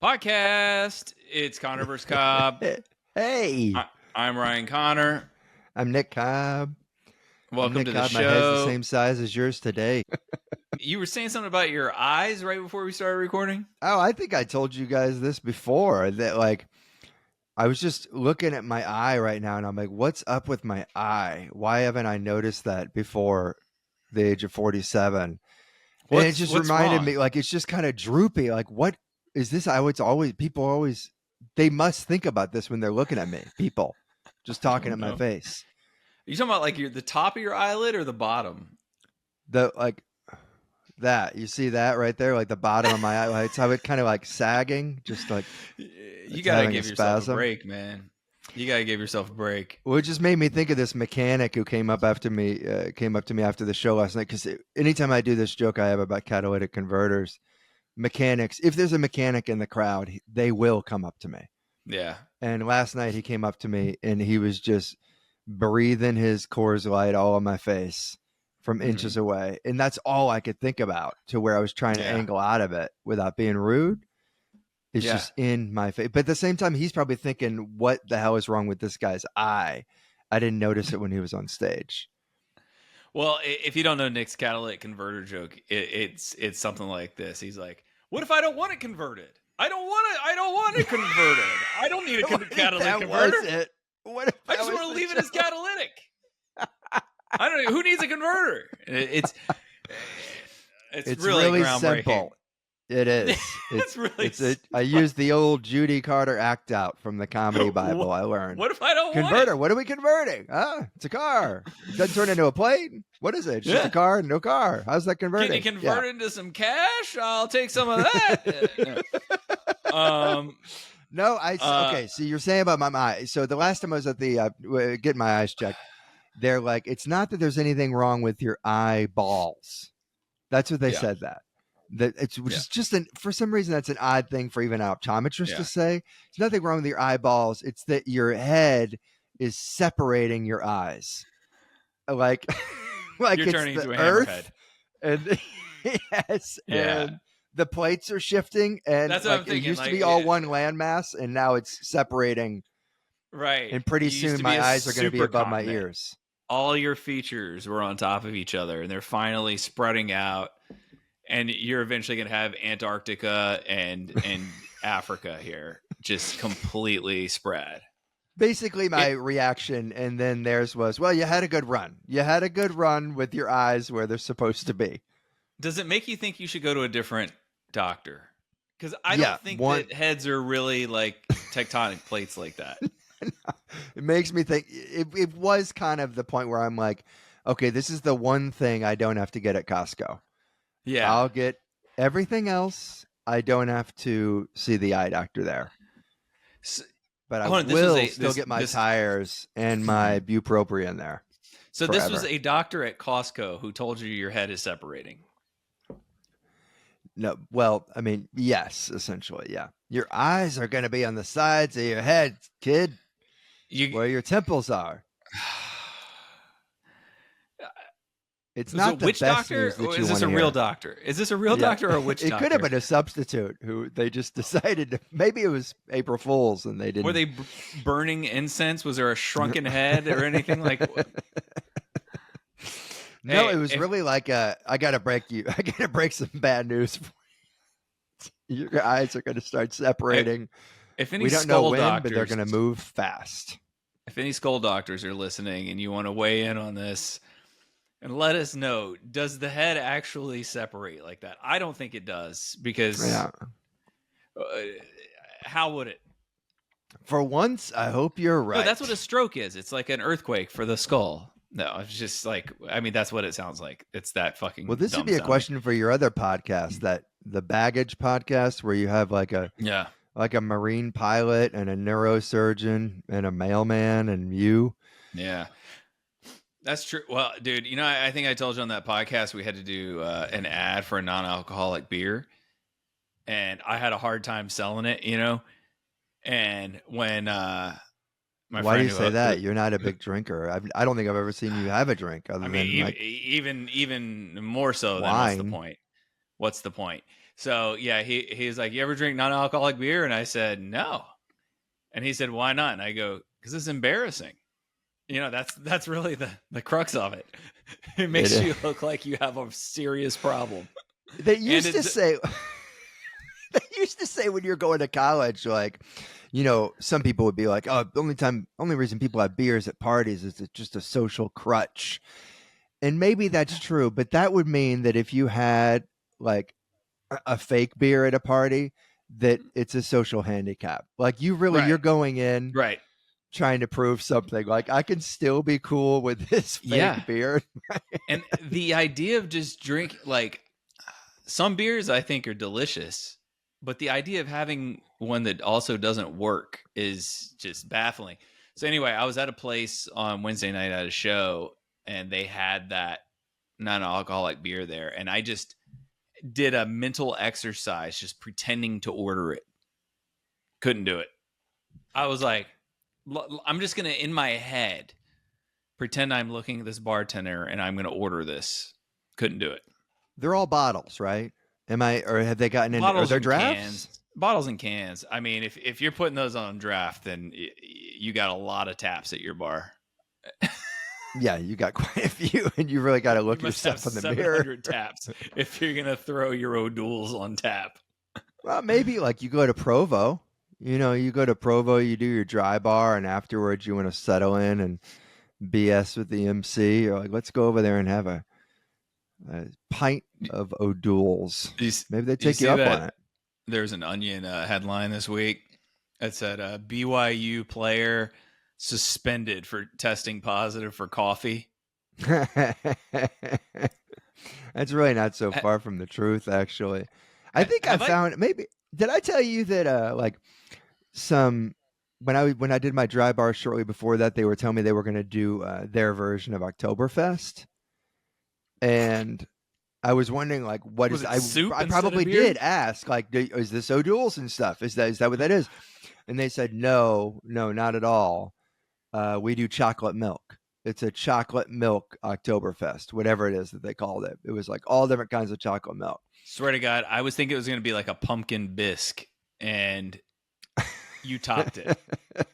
podcast. It's Connor vs. Cobb. Hey, I'm Ryan Connor. I'm Nick Cobb. Welcome to the Cobb. My head's the show. same size as yours today. You were saying something about your eyes right before we started recording? Oh, I think I told you guys this before that I was just looking at my eye right now and I'm like, what's up with my eye? Why haven't I noticed that before the age of 47? And it just reminded me, it's just kind of droopy. Like, what is this? They must think about this when they're looking at me. People just talking at my face. Are you talking about the top of your eyelid or the bottom? That you see that right there, like the bottom of my eye, it's how it kind of sagging, just like you gotta give yourself a break, man. You gotta give yourself a break. Well, it just made me think of this mechanic who came up to me after the show last night, because anytime I do this joke I have about catalytic converters, mechanics, if there's a mechanic in the crowd, they will come up to me. Yeah. And last night he came up to me and he was just breathing his Coors Light all on my face from inches away. And that's all I could think about, to where I was trying to angle out of it without being rude. It's just in my face. But at the same time, he's probably thinking, what the hell is wrong with this guy's eye? I didn't notice it when he was on stage. Well, if you don't know Nick's catalytic converter joke, it's something like this. He's like, what if I don't want it converted? I don't want it converted. I don't need a catalytic converter. I just want to leave it as catalytic. I don't know. Who needs a converter? It's really simple. It is. I used the old Judy Carter act out from the comedy Bible I learned. What if I don't converter? Want it? What are we converting? It's a car. It doesn't turn into a plane. What is it? It's just a car, no car. How's that converting? Can you convert it into some cash? I'll take some of that. No, okay. So you're saying about my eye. So the last time I was at the getting my eyes checked, they're like, it's not that there's anything wrong with your eyeballs. That's what they said. Which is just for some reason that's an odd thing for even an optometrist to say. There's nothing wrong with your eyeballs. It's that your head is separating your eyes, like you're it's turning the into a earth, hammerhead. and and the plates are shifting, and that's what I'm thinking. It used to be all one landmass, and now it's separating. Right, and pretty soon my eyes are going to be above my ears. All your features were on top of each other, and they're finally spreading out. And you're eventually going to have Antarctica and Africa here, just completely spread. Basically, my reaction, and then theirs was, well, you had a good run. You had a good run with your eyes where they're supposed to be. Does it make you think you should go to a different doctor? Because I don't think that heads are really like tectonic plates like that. It makes me think, it was kind of the point where I'm like, okay, this is the one thing I don't have to get at Costco. Yeah, I'll get everything else. I don't have to see the eye doctor there. But I will still get my tires and my bupropion there. So this was a doctor at Costco who told you your head is separating. No, well, I mean, yes, essentially, yeah. Your eyes are going to be on the sides of your head, kid, where your temples are. It's not the witch best doctor, news that or you is this a real doctor? Is this a real doctor or a witch doctor? It could have been a substitute who they just decided to, maybe it was April Fool's and they didn't. Were they burning incense? Was there a shrunken head or anything like? No, it was really like I got to break some bad news for you. Your eyes are going to start separating. If any we don't know when, but they're going to move fast. If any skull doctors are listening and you want to weigh in on this, and let us know, does the head actually separate like that? I don't think it does, because how would it? For once, I hope you're right. No, that's what a stroke is. It's like an earthquake for the skull. No, it's just that's what it sounds like. It's that fucking. Well, this would be a question for your other podcast, that the baggage podcast, where you have like a marine pilot and a neurosurgeon and a mailman and you. Yeah. That's true. Well, dude, I think I told you on that podcast we had to do an ad for a non-alcoholic beer, and I had a hard time selling it, And when why do you say that? You're not a big drinker. I don't think I've ever seen you have a drink. Other than even more so. Than what's the point? So yeah, he was like, "You ever drink non-alcoholic beer?" And I said, "No." And he said, "Why not?" And I go, "Because it's embarrassing." That's really the crux of it. It It makes is. you look like you have a serious problem. They And used to say they used to say when you're going to college, like, some people would be like, "Oh, only reason people have beers at parties is it's just a social crutch." And maybe that's true, but that would mean that if you had like a fake beer at a party, that it's a social handicap. Like you're right, going in right, trying to prove something. Like I can still be cool with this yeah. fake beer. And the idea of just drink like some beers I think are delicious, but the idea of having one that also doesn't work is just baffling. So anyway, I was at a place on Wednesday night at a show, and they had that non-alcoholic beer there, and I just did a mental exercise just pretending to order it. Couldn't do it. I was like, I'm just gonna in my head pretend I'm looking at this bartender and I'm gonna order this. Couldn't do it. They're all bottles, right? Am I or have they gotten into are Bottles there and drafts? cans. Bottles and cans. I mean, if you're putting those on draft, then you got a lot of taps at your bar. Yeah, you got quite a few, and you really got to You look must have yourself in the mirror. 700 taps if you're gonna throw your O'Douls on tap. Well, maybe like you go to Provo. You go to Provo, you do your dry bar, and afterwards you want to settle in and BS with the MC. You're like, let's go over there and have a pint of O'Douls. Maybe they You take you see up on that it. there's an Onion headline this week that said BYU player suspended for testing positive for coffee. That's really not so Ha- far from the truth, actually. I think I Have I? found maybe. Did I tell you that like some when I did my dry bar shortly before that, they were telling me they were going to do their version of Oktoberfest, and I was wondering like what Was is it soup I instead of probably beer? did ask like is this O'Doul's and stuff? Is that what that is? And they said no, no, not at all. We do chocolate milk. It's a chocolate milk Oktoberfest, whatever it is that they called it. It was like all different kinds of chocolate milk. Swear to God, I was thinking it was going to be like a pumpkin bisque, and you topped it.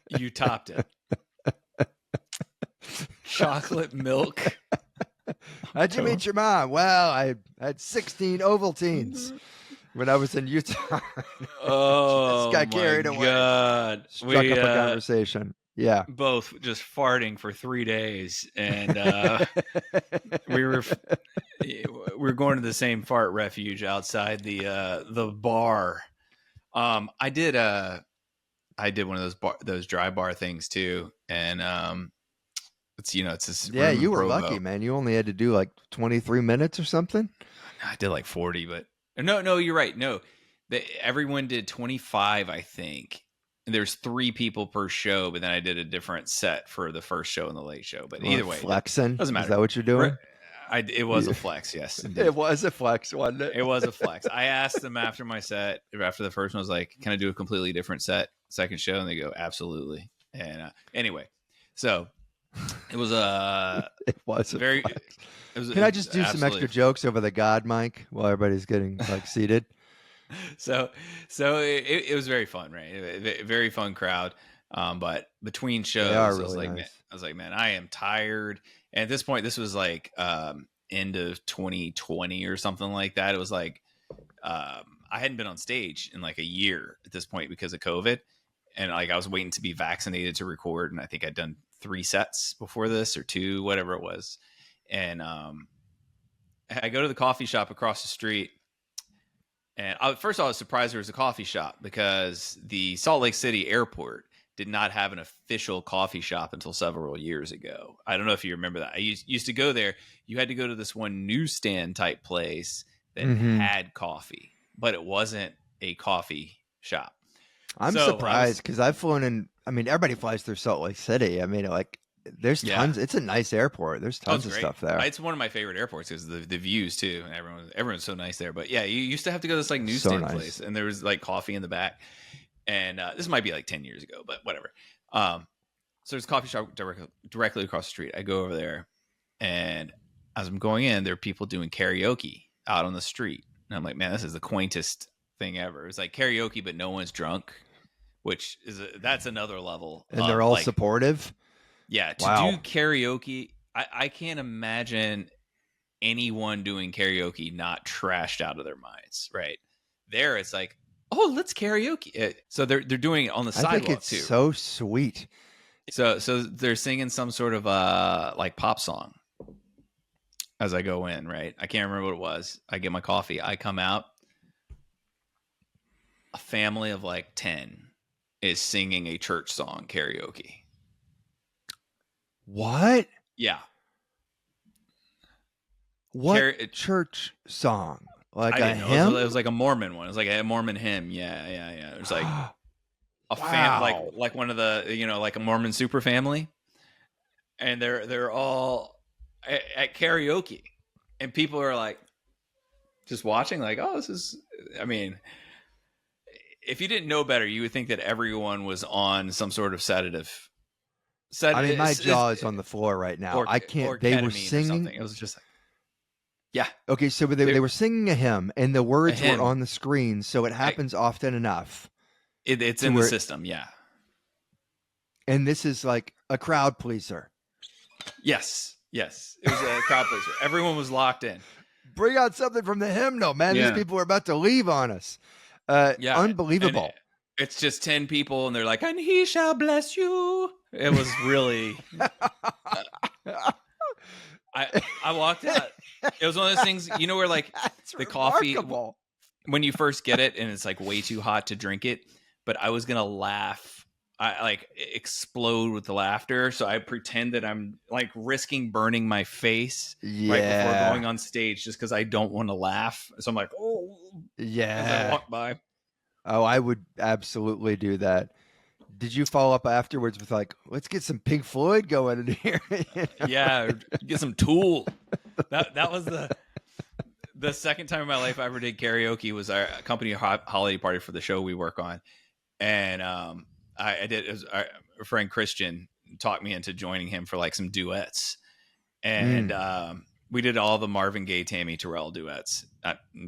You topped it. Chocolate milk. How'd you meet your mom? Well, I had 16 Ovaltines when I was in Utah. Just Oh got my carried away. God. Struck up a conversation. Yeah. Both just farting for 3 days, and we were going to the same fart refuge outside the bar. I did one of those dry bar things too, and it's this Yeah, room in you were Provo. lucky, man. You only had to do like 23 minutes or something. I did like 40, but no, you're right. No, everyone did 25, I think. And there's 3 people per show, but then I did a different set for the first show and the late show. But either way, flexing. doesn't matter. Is that what you're doing? It was a flex, yes, indeed. It was a flex, wasn't it? It was a flex. I asked them after my set, after the first one, I was like, "Can I do a completely different set, second show?" And they go, "Absolutely." And anyway, so it was It was a very. flex. It was, Can I just do some extra jokes over the God mic while everybody's getting like seated? So it was very fun, right? Very fun crowd. But between shows, They are I was really like, nice. man, I am tired. And at this point, this was like end of 2020 or something like that. It was like I hadn't been on stage in like a year at this point because of COVID, and like I was waiting to be vaccinated to record, and I think I'd done 3 sets before this or 2, whatever it was. And I go to the coffee shop across the street. And first, I was surprised there was a coffee shop because the Salt Lake City airport did not have an official coffee shop until several years ago. I don't know if you remember that. I used to go there. You had to go to this one newsstand type place that had coffee, but it wasn't a coffee shop. I'm surprised because I've flown in. I mean, everybody flies through Salt Lake City. I mean, like, there's tons. It's a nice airport. There's tons of stuff there. It's one of my favorite airports because the views too. And everyone's so nice there. But yeah, you used to have to go to this like newsstand place, and there was like coffee in the back. And this might be like 10 years ago, but whatever. So there's a coffee shop directly across the street. I go over there, and as I'm going in, there are people doing karaoke out on the street. And I'm like, man, this is the quaintest thing ever. It's like karaoke, but no one's drunk, which is that's another level. And they're all like, supportive. yeah, to Wow. do karaoke, I can't imagine anyone doing karaoke not trashed out of their minds, right? There, it's like, oh, let's karaoke. So they're doing it on the sidewalk I think it's too. so sweet. So they're singing some sort of like pop song as I go in, right? I can't remember what it was. I get my coffee. I come out. A family of like 10 is singing a church song karaoke. What? Yeah. What church song? Like I a didn't know. hymn? It was like a Mormon one. It was like a Mormon hymn. Yeah. It was like a wow. like one of the, like a Mormon super family. And they're all at karaoke. And people are like just watching like, oh, this is, I mean, if you didn't know better, you would think that everyone was on some sort of sedative. I mean, my jaw is on the floor right now. I can't. They were singing. It was just like, yeah. Okay, so they were singing a hymn, and the words were hymn. on the screen, so it happens often enough. It's in the system, yeah. And this is like a crowd pleaser. Yes. It was a crowd pleaser. Everyone was locked in. Bring out something from the hymnal, man. Yeah. These people are about to leave on us. Unbelievable. It's just 10 people, and they're like, and he shall bless you. It was really... I walked out. It was one of those things, where like the coffee, when you first get it and it's like way too hot to drink it, but I was going to laugh. I like explode with the laughter. So I pretend that I'm like risking burning my face right before going on stage just because I don't want to laugh. So I'm like, oh, yeah. As I walk by. Oh, I would absolutely do that. Did you follow up afterwards with like, let's get some Pink Floyd going in here? Yeah, get some Tool. That was the second time in my life I ever did karaoke. Was our company holiday party for the show we work on, and I did. It was our friend Christian talked me into joining him for like some duets, and we did all the Marvin Gaye, Tammy Terrell duets.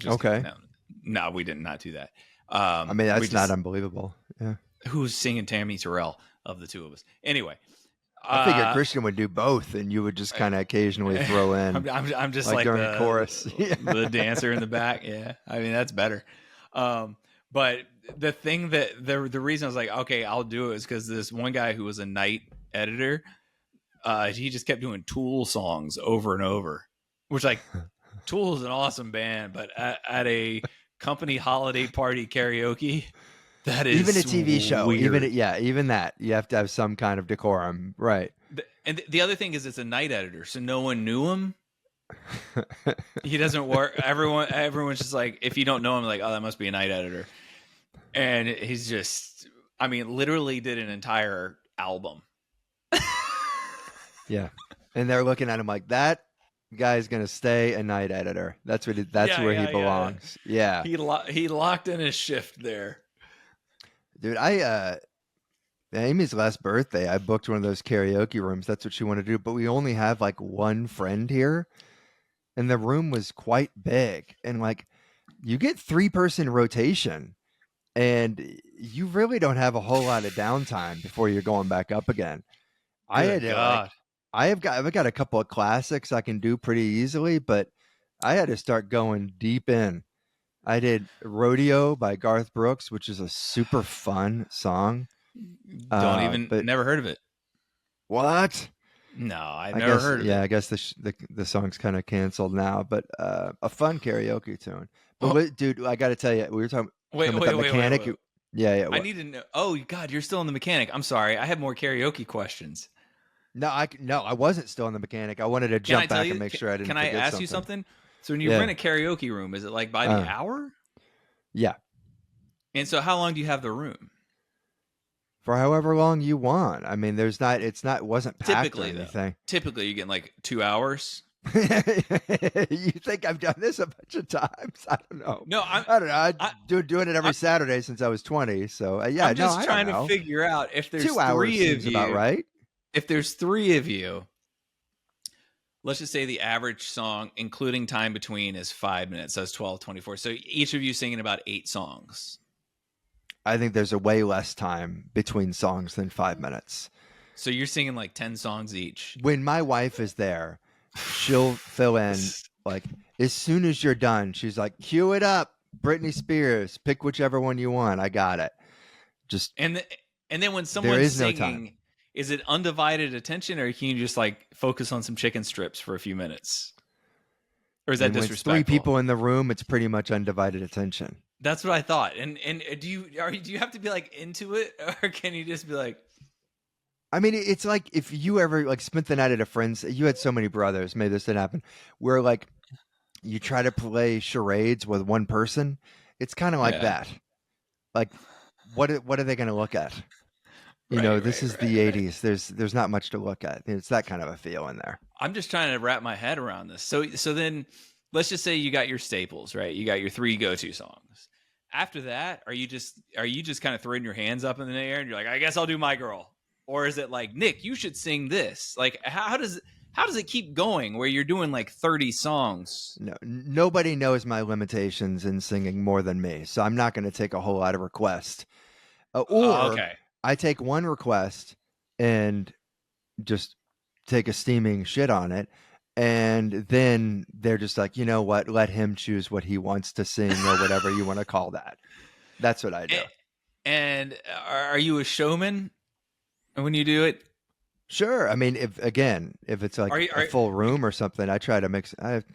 Okay, no, we did not do that. I mean, that's not unbelievable. Yeah. Who's singing Tammy Terrell of the two of us? Anyway, I figured Christian would do both, and you would just kind of occasionally throw in. I'm just like during the chorus, the dancer in the back. Yeah, I mean that's better. But the thing that the reason I was like, okay, I'll do it is because this one guy who was a night editor, he just kept doing Tool songs over and over, which like Tool is an awesome band, but at a company holiday party karaoke. That is even a TV show, weird. even that you have to have some kind of decorum, right? And the other thing is, it's a night editor, so no one knew him. He doesn't work. Everyone's just like, if you don't know him, like, oh, that must be a night editor. And he's just, I mean, literally did an entire album. Yeah, and they're looking at him like that guy's gonna stay a night editor. That's what. That's where he belongs. Yeah. He locked in his shift there. Dude, Amy's last birthday, I booked one of those karaoke rooms. That's what she wanted to do. But we only have like one friend here. And the room was quite big. And like, you get 3-person rotation. And you really don't have a whole lot of downtime before you're going back up again. I've got a couple of classics I can do pretty easily, but I had to start going deep in. I did Rodeo by Garth Brooks, which is a super fun song. Never heard of it. What? No, I never heard of it. Yeah, I guess the song's kind of canceled now, but a fun karaoke tune. But dude, I got to tell you, we were talking about the mechanic. Wait. Yeah. I need to know. Oh God, you're still in the mechanic. I'm sorry. I have more karaoke questions. No, I wasn't still in the mechanic. I wanted to jump back and make sure I didn't. Can I ask you something? So when you rent a karaoke room, is it like by the hour? Yeah. And so how long do you have the room? For however long you want. I mean, it wasn't packed or anything. Typically you get like 2 hours. You think I've done this a bunch of times? I don't know. No, I don't know. I'm doing it every Saturday since I was 20. So yeah, I'm just trying to figure out if there's 2 hours three of seems you. About right. If there's 3 of you, let's just say the average song, including time between, is 5 minutes. So it's 12, 24. So each of you singing about 8 songs. I think there's a way less time between songs than 5 minutes. So you're singing like 10 songs each. When my wife is there, she'll fill in like as soon as you're done. She's like, "Cue it up, Britney Spears. Pick whichever one you want. I got it." Just and then when someone's is no singing, time. is it undivided attention, or can you just like focus on some chicken strips for a few minutes? Or is that when it's disrespectful? 3 people in the room, it's pretty much undivided attention. That's what I thought. And do you have to be like into it, or can you just be like? I mean, it's like if you ever like spent the night at a friend's. You had so many brothers. Maybe this didn't happen. Where like you try to play charades with one person. It's kind of like that. Like, what are they going to look at? You know, this is the 80s. There's not much to look at. It's that kind of a feel in there. I'm just trying to wrap my head around this. So then let's just say you got your staples, right? You got your 3 go-to songs. After that, are you just kind of throwing your hands up in the air and you're like, I guess I'll do My Girl? Or is it like, Nick, you should sing this? Like, how does it keep going where you're doing like 30 songs? No, nobody knows my limitations in singing more than me, so I'm not going to take a whole lot of requests. Okay. I take one request and just take a steaming shit on it, and then they're just like, you know what? Let him choose what he wants to sing or whatever you want to call that. That's what I do. And are you a showman when you do it? Sure. I mean, if it's like a full room or something, I try to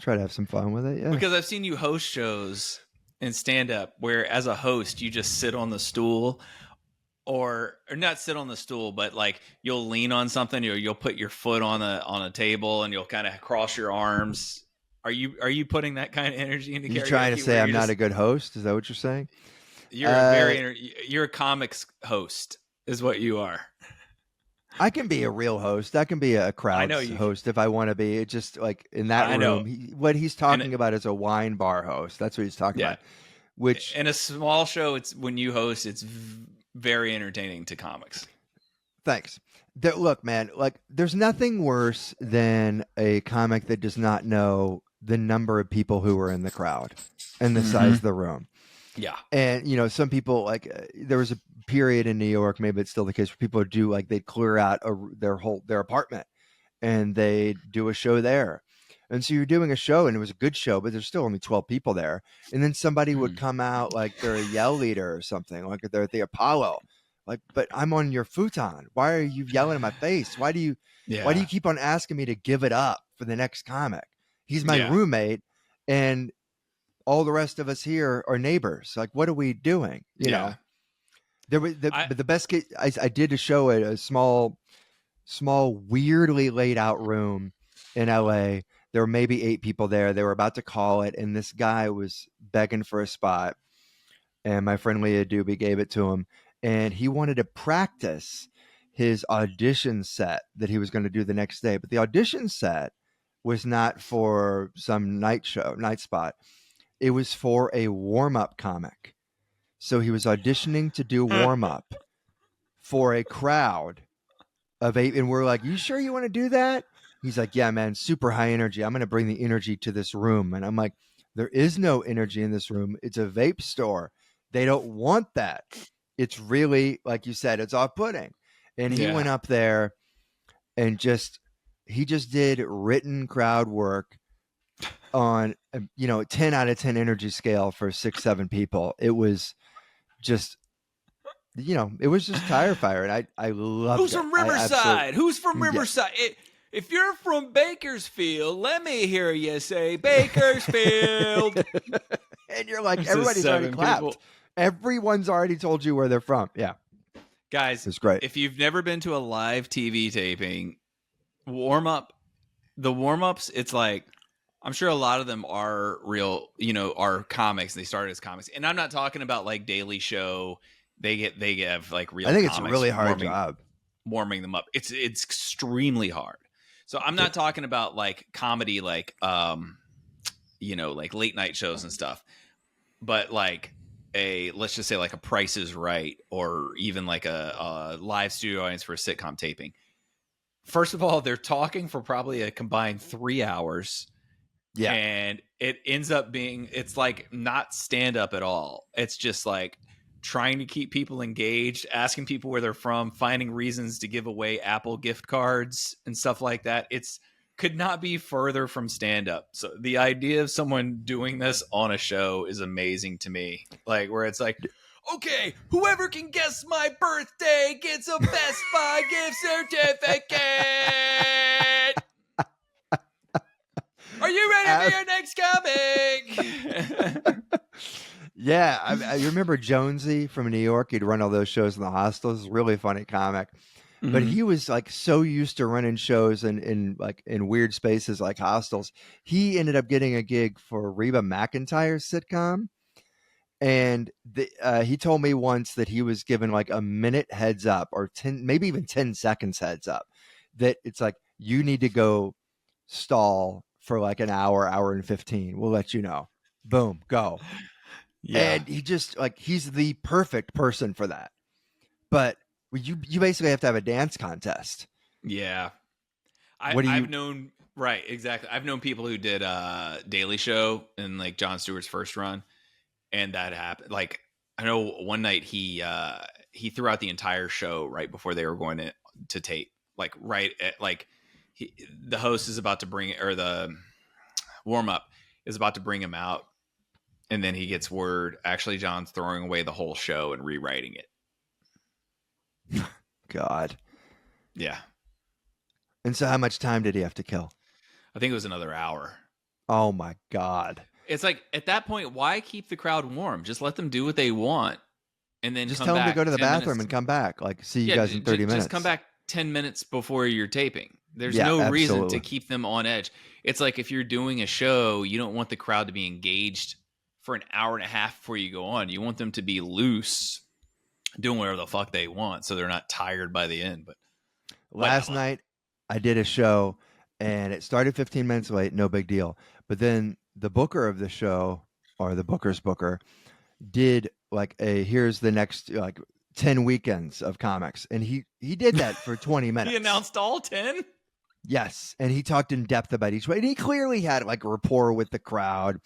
have some fun with it. Yeah. Because I've seen you host shows and stand up where as a host, you just sit on the stool or not sit on the stool, but like you'll lean on something or you'll put your foot on a table and you'll kind of cross your arms. Are you putting that kind of energy into karaoke? You're trying to say I'm not a good host? Is that what you're saying? You're a comics host is what you are. I can be a real host. I can be a crowd host if I want to be. It's just like in that room, what he's talking about is a wine bar host. That's what he's talking about. Which in a small show, it's when you host, it's very entertaining to comics. Thanks. Look, man, like there's nothing worse than a comic that does not know the number of people who are in the crowd and the size of the room. Yeah. And, you know, some people like there was a period in New York, maybe it's still the case, where people do like they'd clear out their apartment and they do a show there. And so you're doing a show and it was a good show, but there's still only 12 people there. And then somebody would come out like they're a yell leader or something, like they're at the Apollo. Like, but I'm on your futon. Why are you yelling in my face? Why do you keep on asking me to give it up for the next comic? He's my roommate and all the rest of us here are neighbors. Like, what are we doing? You know, there was the best case. I did a show at a small, weirdly laid out room in LA. There were maybe 8 people there. They were about to call it. And this guy was begging for a spot. And my friend Leah Doobie gave it to him. And he wanted to practice his audition set that he was going to do the next day. But the audition set was not for some night spot. It was for a warm-up comic. So he was auditioning to do warm-up for a crowd of 8. And we're like, you sure you want to do that? He's like, yeah, man, super high energy. I'm going to bring the energy to this room. And I'm like, there is no energy in this room. It's a vape store. They don't want that. It's really, like you said, it's off-putting. And he went up there and he just did written crowd work on, 10 out of 10 energy scale for 6-7 people. It was just, it was just tire fire. And I loved it. Who's from Riverside? Who's from Riverside? If you're from Bakersfield, let me hear you say Bakersfield. And you're like, everybody's already clapped. People. Everyone's already told you where they're from. Yeah. Guys, it's great. If you've never been to a live TV taping, the warm-ups, it's like, I'm sure a lot of them are real, are comics. They started as comics. And I'm not talking about like Daily Show. They have like real comics. I think it's a really hard job warming them up. It's extremely hard. So I'm not talking about like comedy, like, like late night shows and stuff, but like let's just say like a Price is Right, or even like a live studio audience for a sitcom taping. first of all, they're talking for probably a combined 3 hours. Yeah. And it ends up being, it's like not stand up at all. It's just like trying to keep people engaged, asking people where they're from, finding reasons to give away Apple gift cards and stuff like that. It's could not be further from stand up. So the idea of someone doing this on a show is amazing to me. Like where it's like, okay, whoever can guess my birthday gets a Best Buy gift certificate. Are you ready for your next comic? Yeah, I remember Jonesy from New York. He'd run all those shows in the hostels. Really funny comic. But he was like so used to running shows in weird spaces like hostels. He ended up getting a gig for Reba McEntire's sitcom. And he told me once that he was given like a minute heads up or 10, maybe even 10 seconds heads up that it's like, you need to go stall for like an hour, hour and 15. We'll let you know. Boom, go. Yeah. And he just like, he's the perfect person for that. But you basically have to have a dance contest. Yeah. What do you I've known, right, exactly. I've known people who did Daily Show in like Jon Stewart's first run, and that happened. Like I know one night he threw out the entire show right before they were going to tape. Like right at like the host is about to bring, or the warm up is about to bring him out, and then he gets word actually John's throwing away the whole show and rewriting it. God. Yeah. And so how much time did he have to kill? I think it was another hour. Oh my God. It's like at that point, why keep the crowd warm? Just let them do what they want, and then Just come tell him to back go to the 10 bathroom minutes. and come back. Like, see you guys in 30 minutes. Just come back 10 minutes before you're taping. There's Yeah, no reason absolutely. to keep them on edge. It's like if you're doing a show, you don't want the crowd to be engaged for an hour and a half before you go on. You want them to be loose, doing whatever the fuck they want, so they're not tired by the end. But last night I did a show and it started 15 minutes late, no big deal. But then the booker of the show, or the booker's booker, did like here's the next like 10 weekends of comics. And he did that for 20 minutes. He announced all 10? Yes. And he talked in depth about each way. And he clearly had like rapport with the crowd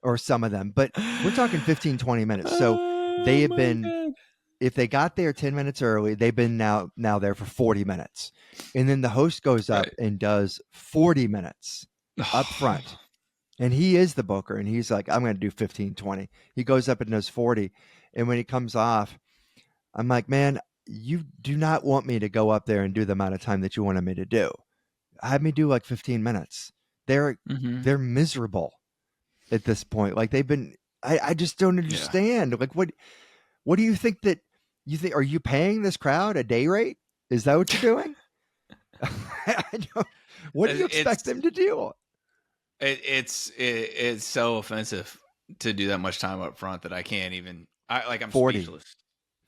or some of them. But we're talking 15, 20 minutes. So they have been, if they got there 10 minutes early, they've been now there for 40 minutes. And then the host goes up and does 40 minutes up front. And he is the booker. And he's like, I'm going to do 15, 20. He goes up and does 40. And when he comes off, I'm like, man, you do not want me to go up there and do the amount of time that you wanted me to do. Have me do like 15 minutes. They're miserable at this point. Like they've been, I just don't understand. Yeah. Like what do you think that you think, are you paying this crowd a day rate? Is that what you're doing? What do you expect them to do? It's so offensive to do that much time up front that I can't even, I'm 40. speechless.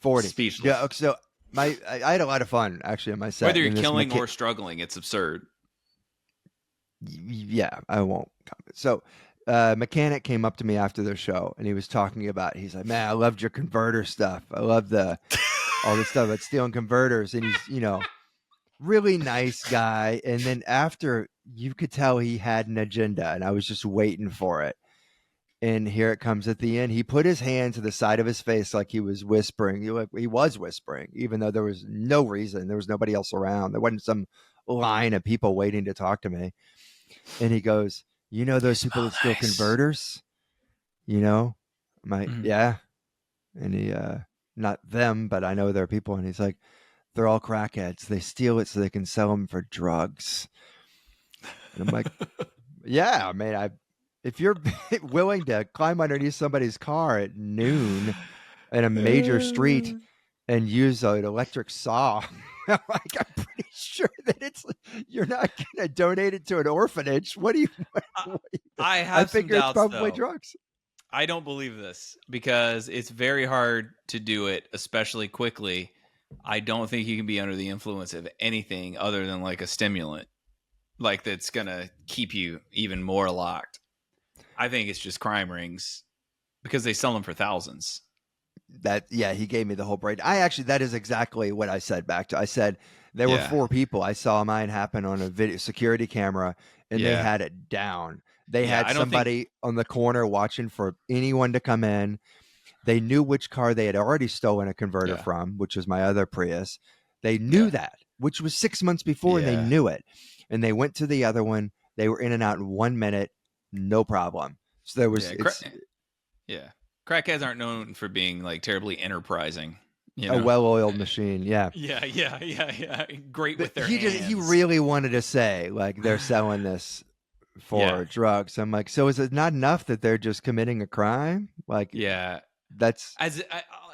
40. Speechless. Yeah. So I had a lot of fun actually in my set. Whether you're killing or struggling, it's absurd. Yeah, I won't comment. So mechanic came up to me after the show and he was talking about, he's like, man, I loved your converter stuff. I love all this stuff about stealing converters. And he's, really nice guy. And then after, you could tell he had an agenda and I was just waiting for it. And here it comes at the end. He put his hand to the side of his face like he was whispering. He was whispering, even though there was no reason. There was nobody else around. There wasn't some line of people waiting to talk to me. And he goes, those people that steal converters? I'm like, yeah. And he, not them, but I know there are people. And he's like, they're all crackheads. They steal it so they can sell them for drugs. And I'm like, yeah, man, if you're willing to climb underneath somebody's car at noon in a major street and use an electric saw, I'm pretty sure that you're not going to donate it to an orphanage. What do you? I think it's probably drugs. I don't believe this because it's very hard to do it, especially quickly. I don't think you can be under the influence of anything other than like a stimulant, like that's going to keep you even more locked. I think it's just crime rings because they sell them for thousands. He gave me the whole brain. That is exactly what I said back to. I said, There were Yeah. 4 people. I saw mine happen on a video security camera, and they Yeah. had it down. They Yeah. had I don't think. somebody on the corner watching for anyone to come in. They knew which car they had already stolen a converter Yeah. from, which was my other Prius. They knew Yeah. that, which was 6 months before, and they Yeah. knew it. And they went to the other one. They were in and out in 1 minute, no problem. So there was Yeah. it's Yeah. Crackheads aren't known for being like terribly enterprising, you a know? well-oiled machine. Yeah. Yeah. Yeah. Yeah. Yeah. Great But with their he hands. really wanted to say like they're selling this Yeah. for drugs. I'm like, so is it not enough that they're just committing a crime? Like Yeah. that's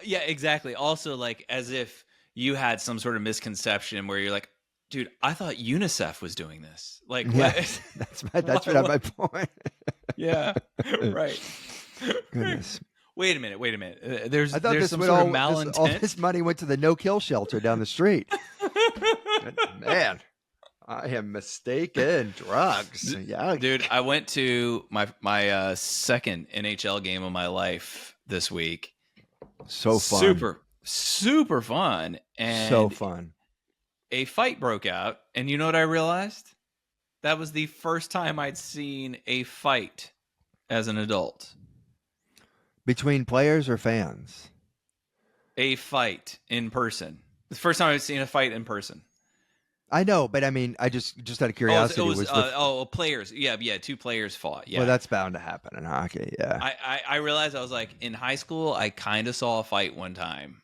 Yeah, exactly. Also, like, as if you had some sort of misconception where you're like, dude, I thought UNICEF was doing this. Like, yeah, what? that's what, my point. Yeah, right. Goodness. Wait a minute. I thought There's this some would sort of all malintent. this money went to the no-kill shelter down the street. Man, I am mistaken. Drugs. Yeah, Dude, I went to my second NHL game of my life this week. so fun. Super fun. And So fun. a fight broke out, and you know what I realized? That was the first time I'd seen a fight as an adult. Between players or fans? A fight in person. The first time I'd seen a fight in person. I know, but I mean, I just out of curiosity it was the players. Yeah, 2 players fought. Yeah. well, that's bound to happen in hockey. Yeah. I realized, I was like, in high school, I kind of saw a fight one time.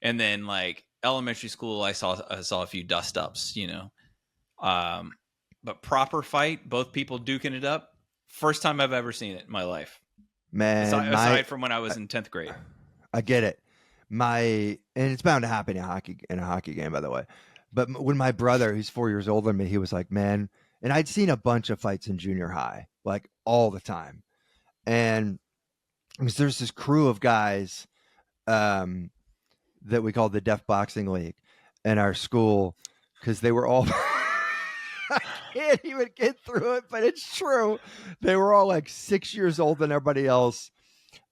And then like elementary school, I saw a few dust ups, you know. But proper fight, both people duking it up, first time I've ever seen it in my life. Man, Aside from when I was in 10th grade. I get it. And it's bound to happen in a hockey game, by the way. But when my brother, who's 4 years older than me, he was like, man, and I'd seen a bunch of fights in junior high, like all the time. And there's this crew of guys that we called the Deaf Boxing League in our school because they were all, I can't even get through it, but it's true. They were all like 6 years older than everybody else.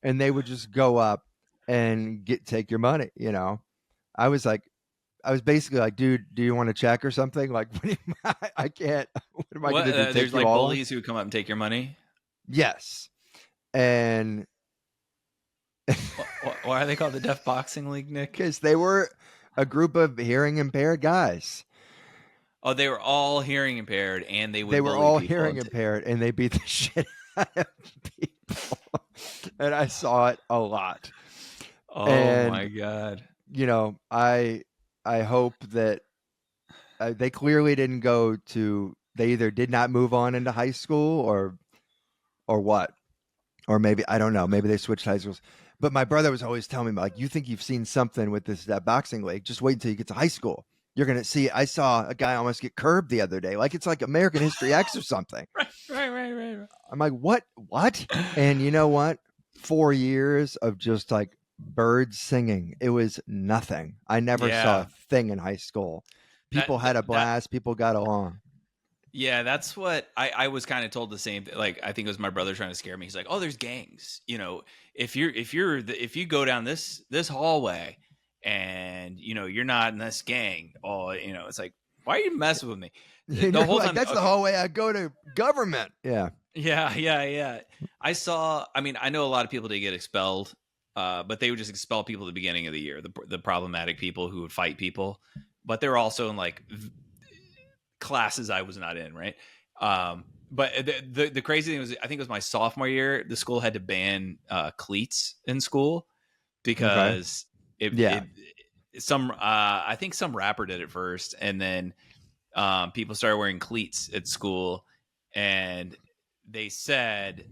And they would just go up and take your money, you know. I was basically like, dude, do you want to check or something? Like, I can't. What am I going to do? Take There's you like all bullies who would come up and take your money. Yes, and Why are they called the Deaf Boxing League, Nick? because they were a group of hearing impaired guys. Oh, they were all hearing impaired, and they would. They were bully all people hearing impaired, and they beat the shit out of people. And I saw it a lot. Oh my god! You know, I hope that they clearly didn't go to. They either did not move on into high school, or what, or maybe I don't know. Maybe they switched high schools. But my brother was always telling me, like, you think you've seen something with that boxing league? Just wait until you get to high school. You're gonna see. I saw a guy almost get curbed the other day. Like it's like American History X or something. Right. I'm like, what? And you know what? 4 years of just like birds singing. It was nothing. I never saw a thing in high school. People had a blast. People got along. Yeah, that's what I was kind of told the same thing. Like, I think it was my brother trying to scare me. He's like, "Oh, there's gangs. You know, if you go down this hallway and you know you're not in this gang, oh, you know, it's like, why are you messing with me?" The whole time, that's the hallway I go to government. Yeah. I mean, I know a lot of people did get expelled, but they would just expel people at the beginning of the year, the problematic people who would fight people. But they're also in like classes I was not in, right? But the crazy thing was, I think it was my sophomore year, the school had to ban cleats in school because I think some rapper did it first, and then people started wearing cleats at school, and they said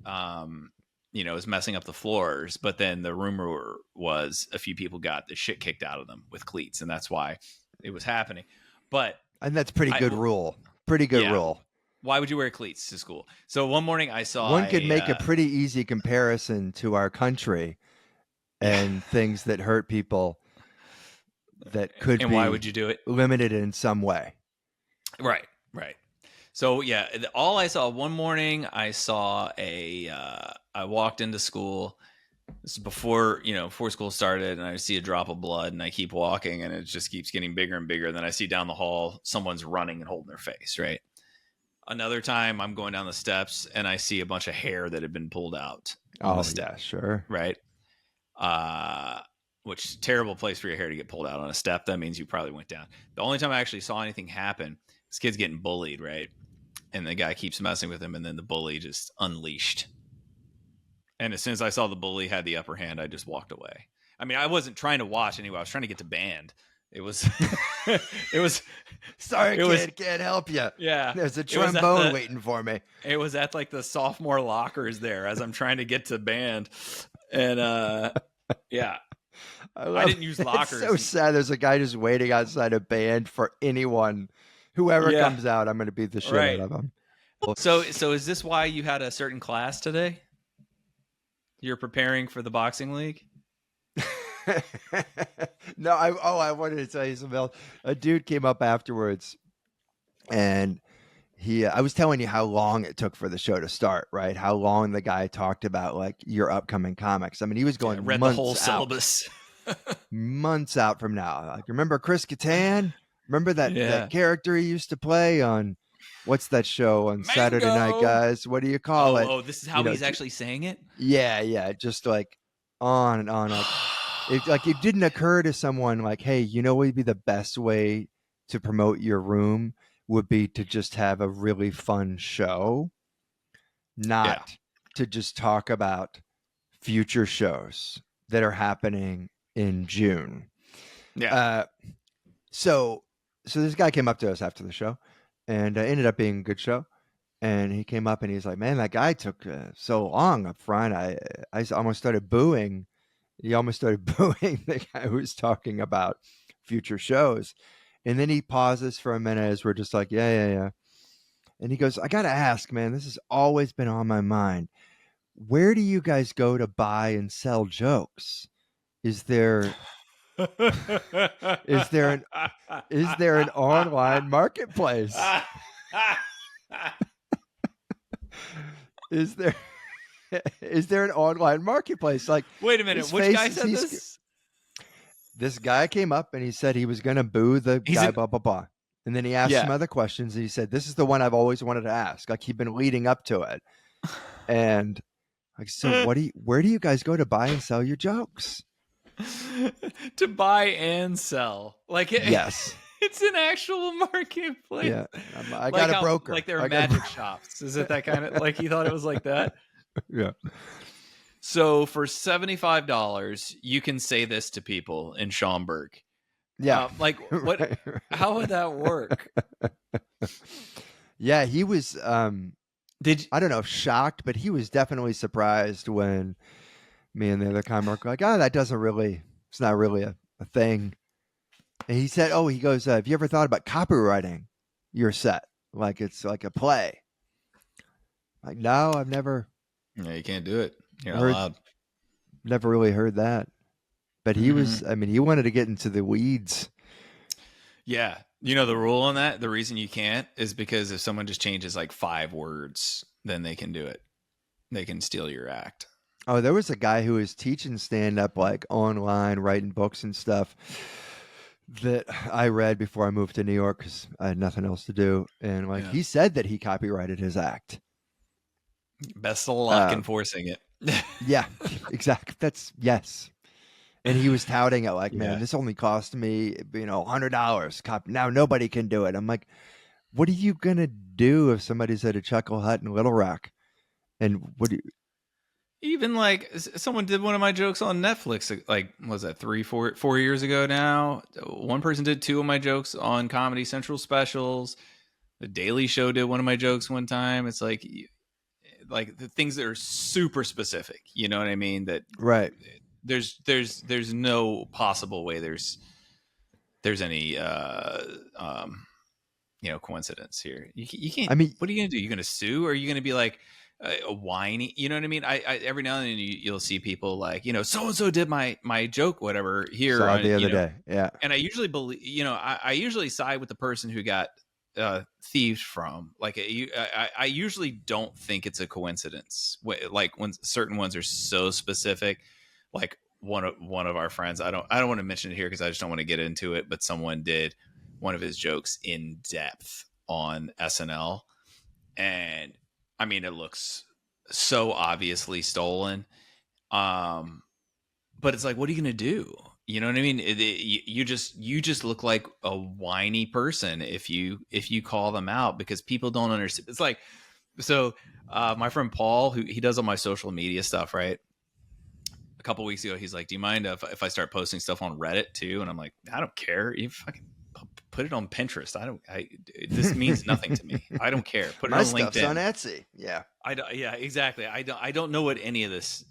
you know, it was messing up the floors, but then the rumor was a few people got the shit kicked out of them with cleats, and that's why it was happening. And that's pretty good rule. Pretty good rule. Why would you wear cleats to school? So one morning I saw one could make a pretty easy comparison to our country and things that hurt people that could be why would you do it? Limited in some way. Right. So yeah, all I saw one morning, I saw I walked into school This is before school started, and I see a drop of blood, and I keep walking, and it just keeps getting bigger and bigger. And then I see down the hall someone's running and holding their face. Right. Another time, I'm going down the steps, and I see a bunch of hair that had been pulled out on the step. Yeah, sure. Right. Which terrible place for your hair to get pulled out on a step. That means you probably went down. The only time I actually saw anything happen, this kid's getting bullied, right? And the guy keeps messing with him, and then the bully just unleashed. And as soon as I saw the bully had the upper hand, I just walked away. I mean, I wasn't trying to watch anyway. I was trying to get to band. It was, it was. Sorry, kid, can't help you. Yeah, there's a trombone waiting for me. It was at like the sophomore lockers there as I'm trying to get to band, and yeah, I didn't use lockers. It's so sad. There's a guy just waiting outside a band for anyone, whoever comes out. I'm going to beat the shit out of him. So is this why you had a certain class today? You're preparing for the boxing league? No, I wanted to tell you something else. A dude came up afterwards, and I was telling you how long it took for the show to start, right? How long the guy talked about like your upcoming comics. I mean, he was going read the whole syllabus. Months out from now. Like, remember Chris Kattan? Remember that character he used to play on what's that show on Mango! Saturday Night Guys? What do you call it? Oh, this is how he's actually saying it? Yeah. Just like on and on. Like it didn't occur to someone like, hey, what would be the best way to promote your room would be to just have a really fun show, not to just talk about future shows that are happening in June. Yeah. So this guy came up to us after the show, and ended up being a good show. And he came up and he's like, "Man, that guy took so long up front. I almost started booing. He almost started booing the guy who was talking about future shows." And then he pauses for a minute as we're just like, yeah. And he goes, "I got to ask, man, this has always been on my mind. Where do you guys go to buy and sell jokes? Is there an online marketplace? Is there an online marketplace?" Like, wait a minute, which guy said this? This guy came up and he said he was going to boo the guy, blah, blah, blah. And then he asked some other questions. And he said, "This is the one I've always wanted to ask." Like, he'd been leading up to it. And like, so where do you guys go to buy and sell your jokes? To buy and sell. Like, yes. It's an actual marketplace. Yeah. I got a broker. Like there are magic shops. Is it that kind of, like he thought it was like that? Yeah. So for $75, you can say this to people in Schaumburg. Yeah. Like what, right. How would that work? Yeah. He was, I don't know, shocked, but he was definitely surprised when me and the other comic were like, it's not really a thing. And he said, he goes, "Have you ever thought about copywriting your set? Like it's like a play?" Like, no, I've never. Yeah, you can't do it. You're not allowed. Never really heard that. But he was, he wanted to get into the weeds. Yeah. You know the rule on that? The reason you can't is because if someone just changes like 5 words, then they can do it. They can steal your act. Oh, there was a guy who was teaching stand-up like online, writing books and stuff that I read before I moved to New York because I had nothing else to do. And he said that he copyrighted his act. Best of luck enforcing it. Yeah, exactly. Yes. And he was touting it like, "Man, this only cost me, $100. Now nobody can do it." I'm like, what are you going to do if somebody's at a Chuckle Hut in Little Rock? And what do you... Even like someone did one of my jokes on Netflix, like, was that 4 years ago now? One person did 2 of my jokes on Comedy Central specials. The Daily Show did one of my jokes one time. It's like the things that are super specific, you know what I mean? That right. There's no possible way there's any coincidence here. You can't. I mean, what are you gonna do? You're gonna sue, or are you gonna be like a whiny? You know what I mean? I every now and then you'll see people like, so and so did my joke, whatever. Here saw the other day, yeah. And I usually believe, I usually side with the person who got thieved from. Like I usually don't think it's a coincidence. Like when certain ones are so specific. like one of our friends. I don't want to mention it here because I just don't want to get into it. But someone did one of his jokes in depth on SNL, and I mean it looks so obviously stolen. But it's like, what are you gonna do? You know what I mean? You just look like a whiny person if you call them out, because people don't understand. It's like, so my friend Paul, who he does all my social media stuff, right? A couple weeks ago, he's like, "Do you mind if I start posting stuff on Reddit too?" And I'm like, "I don't care. You fucking put it on Pinterest. This means nothing to me. I don't care. Put it My on stuff's LinkedIn." on Etsy. Yeah. Yeah, exactly. I don't know what any of this,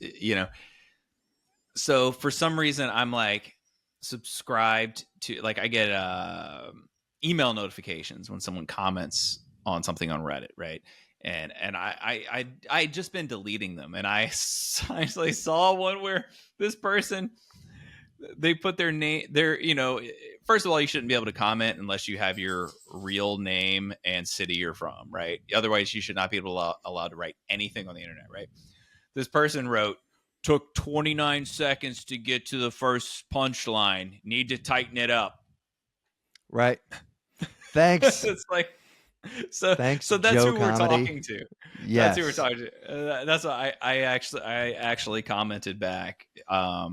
So for some reason, I'm like subscribed to, like, I get email notifications when someone comments on something on Reddit, right? And I just been deleting them, and I actually saw one where this person, they put their name, first of all, you shouldn't be able to comment unless you have your real name and city you're from, right? Otherwise, you should not be allowed to write anything on the internet, right? This person wrote, "Took 29 seconds to get to the first punchline. Need to tighten it up." Right. Thanks. It's like, so Thanks, so that's Joe who we're Comedy. talking to. That's who we're Yes. talking to. That's what I actually commented back. I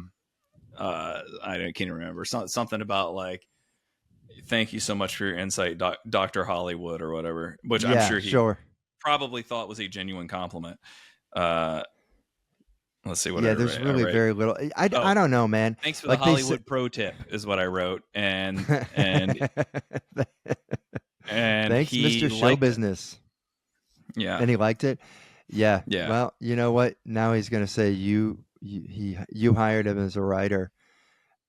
can't remember, something about like, "Thank you so much for your insight, Dr. Hollywood," or whatever, which I'm Yeah, sure he sure. probably thought was a genuine compliment. Uh, let's see what Yeah, I there's write. really very little. I don't know, man. "Thanks for the Like they said. Hollywood pro tip," is what I wrote, and Thanks, he Mr. Show liked it. Business. Yeah, And he liked it. Yeah. yeah, Well, you know what? Now he's gonna say you hired him as a writer.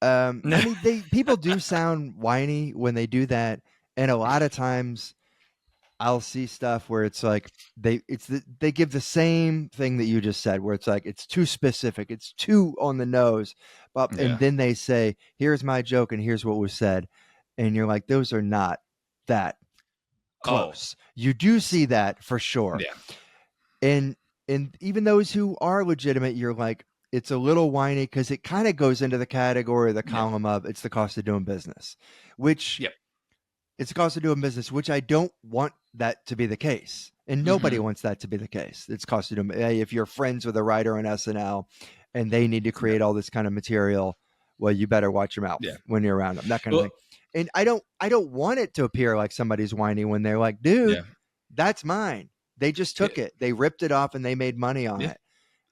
I mean, people do sound whiny when they do that, and a lot of times I'll see stuff where it's like they give the same thing that you just said, where it's like it's too specific, it's too on the nose, and yeah. then they say, "Here's my joke, and here's what was said," and you're like, "Those are not that Oh, close." You do see that for sure, yeah, and even those who are legitimate, you're like, it's a little whiny because it kind of goes into the category of the yeah, column of it's the cost of doing business, which yep. it's the cost of doing business, which I don't want that to be the case. And nobody Mm-hmm. wants that to be the case. It's cost of doing. If you're friends with a writer on SNL and they need to Yeah, create all this kind of material, well, you better watch your mouth yeah. when you're around them, that kind of Well, thing. And I don't want it to appear like somebody's whiny when they're like, dude, yeah, that's mine. They just yeah, took it. They ripped it off and they made money on yeah. it.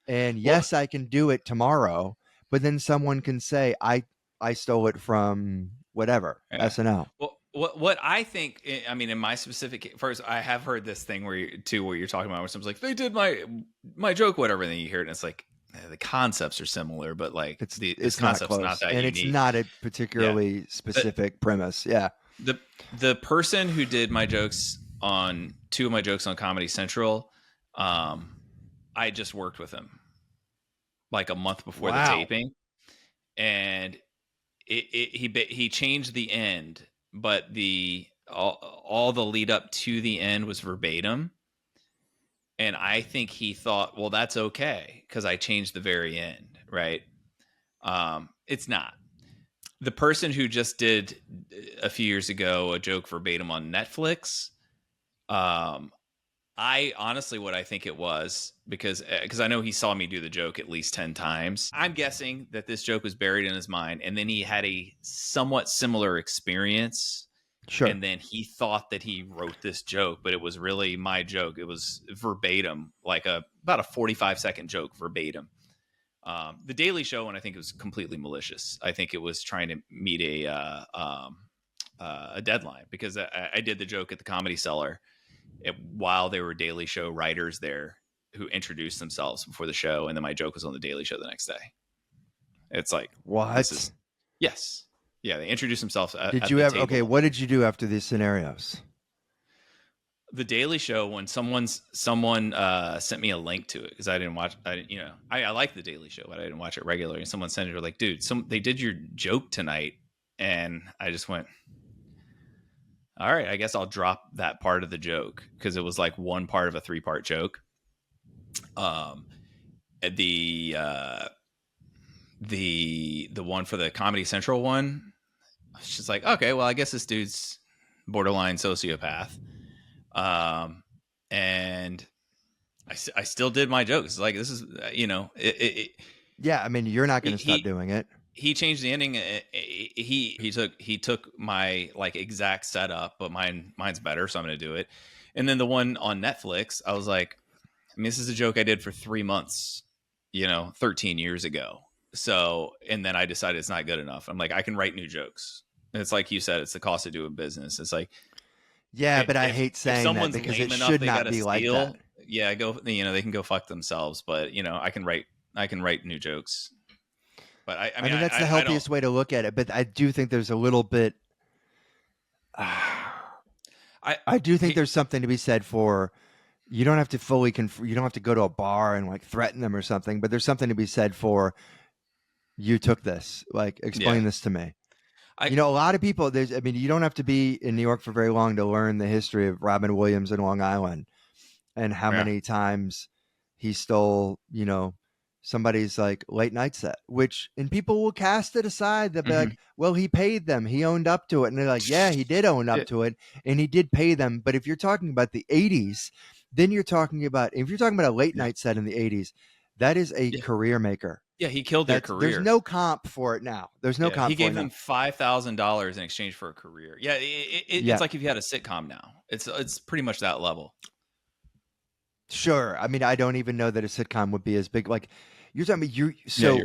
And Well, yes, I can do it tomorrow, but then someone can say, I stole it from whatever, yeah. SNL. Well, what I think, I mean, in my specific first, I have heard this thing where you're talking about, where someone's like, "They did my joke," whatever, and then you hear it, and it's like, the concepts are similar, but like this It's not concept's not close, that and it's unique. not a Yeah. particularly The, specific premise. Yeah. the person who did my jokes on two of my jokes on Comedy Central, I just worked with him like a month before the Wow. taping, and he changed the end, but the all the lead up to the end was verbatim, and I think he thought, well, that's okay because I changed the very end, right? It's not. The person who just did a few years ago a joke verbatim on Netflix, um, I honestly, what I think it was, because I know he saw me do the joke at least 10 times. I'm guessing that this joke was buried in his mind, and then he had a somewhat similar experience, Sure. and then he thought that he wrote this joke, but it was really my joke. It was verbatim, like about a 45-second joke verbatim. The Daily Show, and I think it was completely malicious. I think it was trying to meet a deadline, because I did the joke at the Comedy Cellar while there were Daily Show writers there who introduced themselves before the show, and then my joke was on the Daily Show the next day. It's like, this What? is, yes, yeah. They introduced themselves Did at you the ever? Okay. table. What did you do after these scenarios? The Daily Show, when someone sent me a link to it, because I didn't watch, I like the Daily Show, but I didn't watch it regularly. And someone sent it, like, dude, they did your joke tonight, and I just went, all right, I guess I'll drop that part of the joke, because it was like one part of a 3-part joke. The the one for the Comedy Central one, she's like, okay, well, I guess this dude's borderline sociopath. And I still did my jokes. Like, this is, Yeah, I mean, you're not going to stop he doing it. he changed the ending. He took my like exact setup, but mine's better, so I'm going to do it. And then the one on Netflix, I was like, I mean, this is a joke I did for 3 months, 13 years ago. So, and then I decided it's not good enough. I'm like, I can write new jokes. And it's like you said, it's the cost of doing business. It's like, Yeah, but I hate if saying that someone's because lame it enough, should they not got to be like that. steal. Yeah, they can go fuck themselves. But I can write new jokes. But I mean, that's the I don't. healthiest way to look at it. But I do think there's a little bit. I do think there's something to be said for. You don't have to fully you don't have to go to a bar and like threaten them or something. But there's something to be said for. You took this. Like, explain this to me. A lot of people. You don't have to be in New York for very long to learn the history of Robin Williams in Long Island and how many times he stole, somebody's like late night set, and people will cast it aside. They'll be like, well, he paid them. He owned up to it. And they're like, yeah, he did own up to it. And he did pay them. But if you're talking about the 80s, then if you're talking about a late night set in the 80s, that is a career maker. Yeah, he killed their career. There's no comp for it now. There's no comp. He gave them $5,000 in exchange for a career. Yeah, it's like if you had a sitcom now. It's pretty much that level. Sure. I mean, I don't even know that a sitcom would be as big. Like, you're telling me you're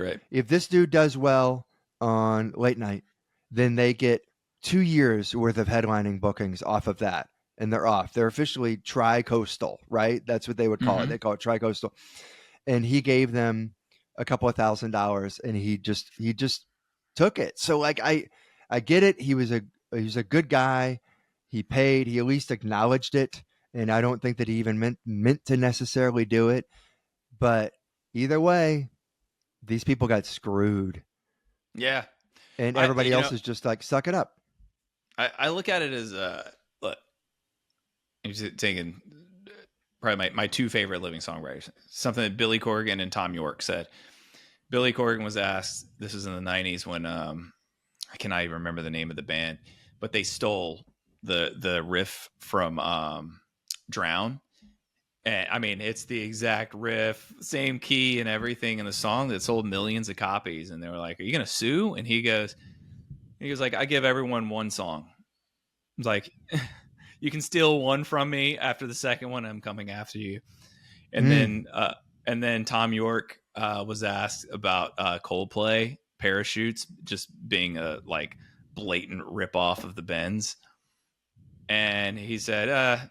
right. If this dude does well on late night, then they get 2 years worth of headlining bookings off of that, and they're off. They're officially tri-coastal, right? That's what they would call it. They call it tri-coastal. And he gave them a couple of $1,000, and he just took it. So like, I get it. He was a good guy. He paid. He at least acknowledged it. And I don't think that he even meant to necessarily do it. But either way, these people got screwed. Yeah. And everybody else is just like, suck it up. I look at it as, look, I'm just taking probably my two favorite living songwriters, something that Billy Corgan and Tom York said. Billy Corgan was asked, this was in the 90s when, I cannot even remember the name of the band, but they stole the riff from, Drown. And I mean, it's the exact riff, same key and everything in the song that sold millions of copies. And they were like, are you going to sue? And he goes like, I give everyone one song. It's like, you can steal one from me. After the second one, I'm coming after you. And then Tom York was asked about Coldplay Parachutes just being a like blatant ripoff of the Bends. And he said,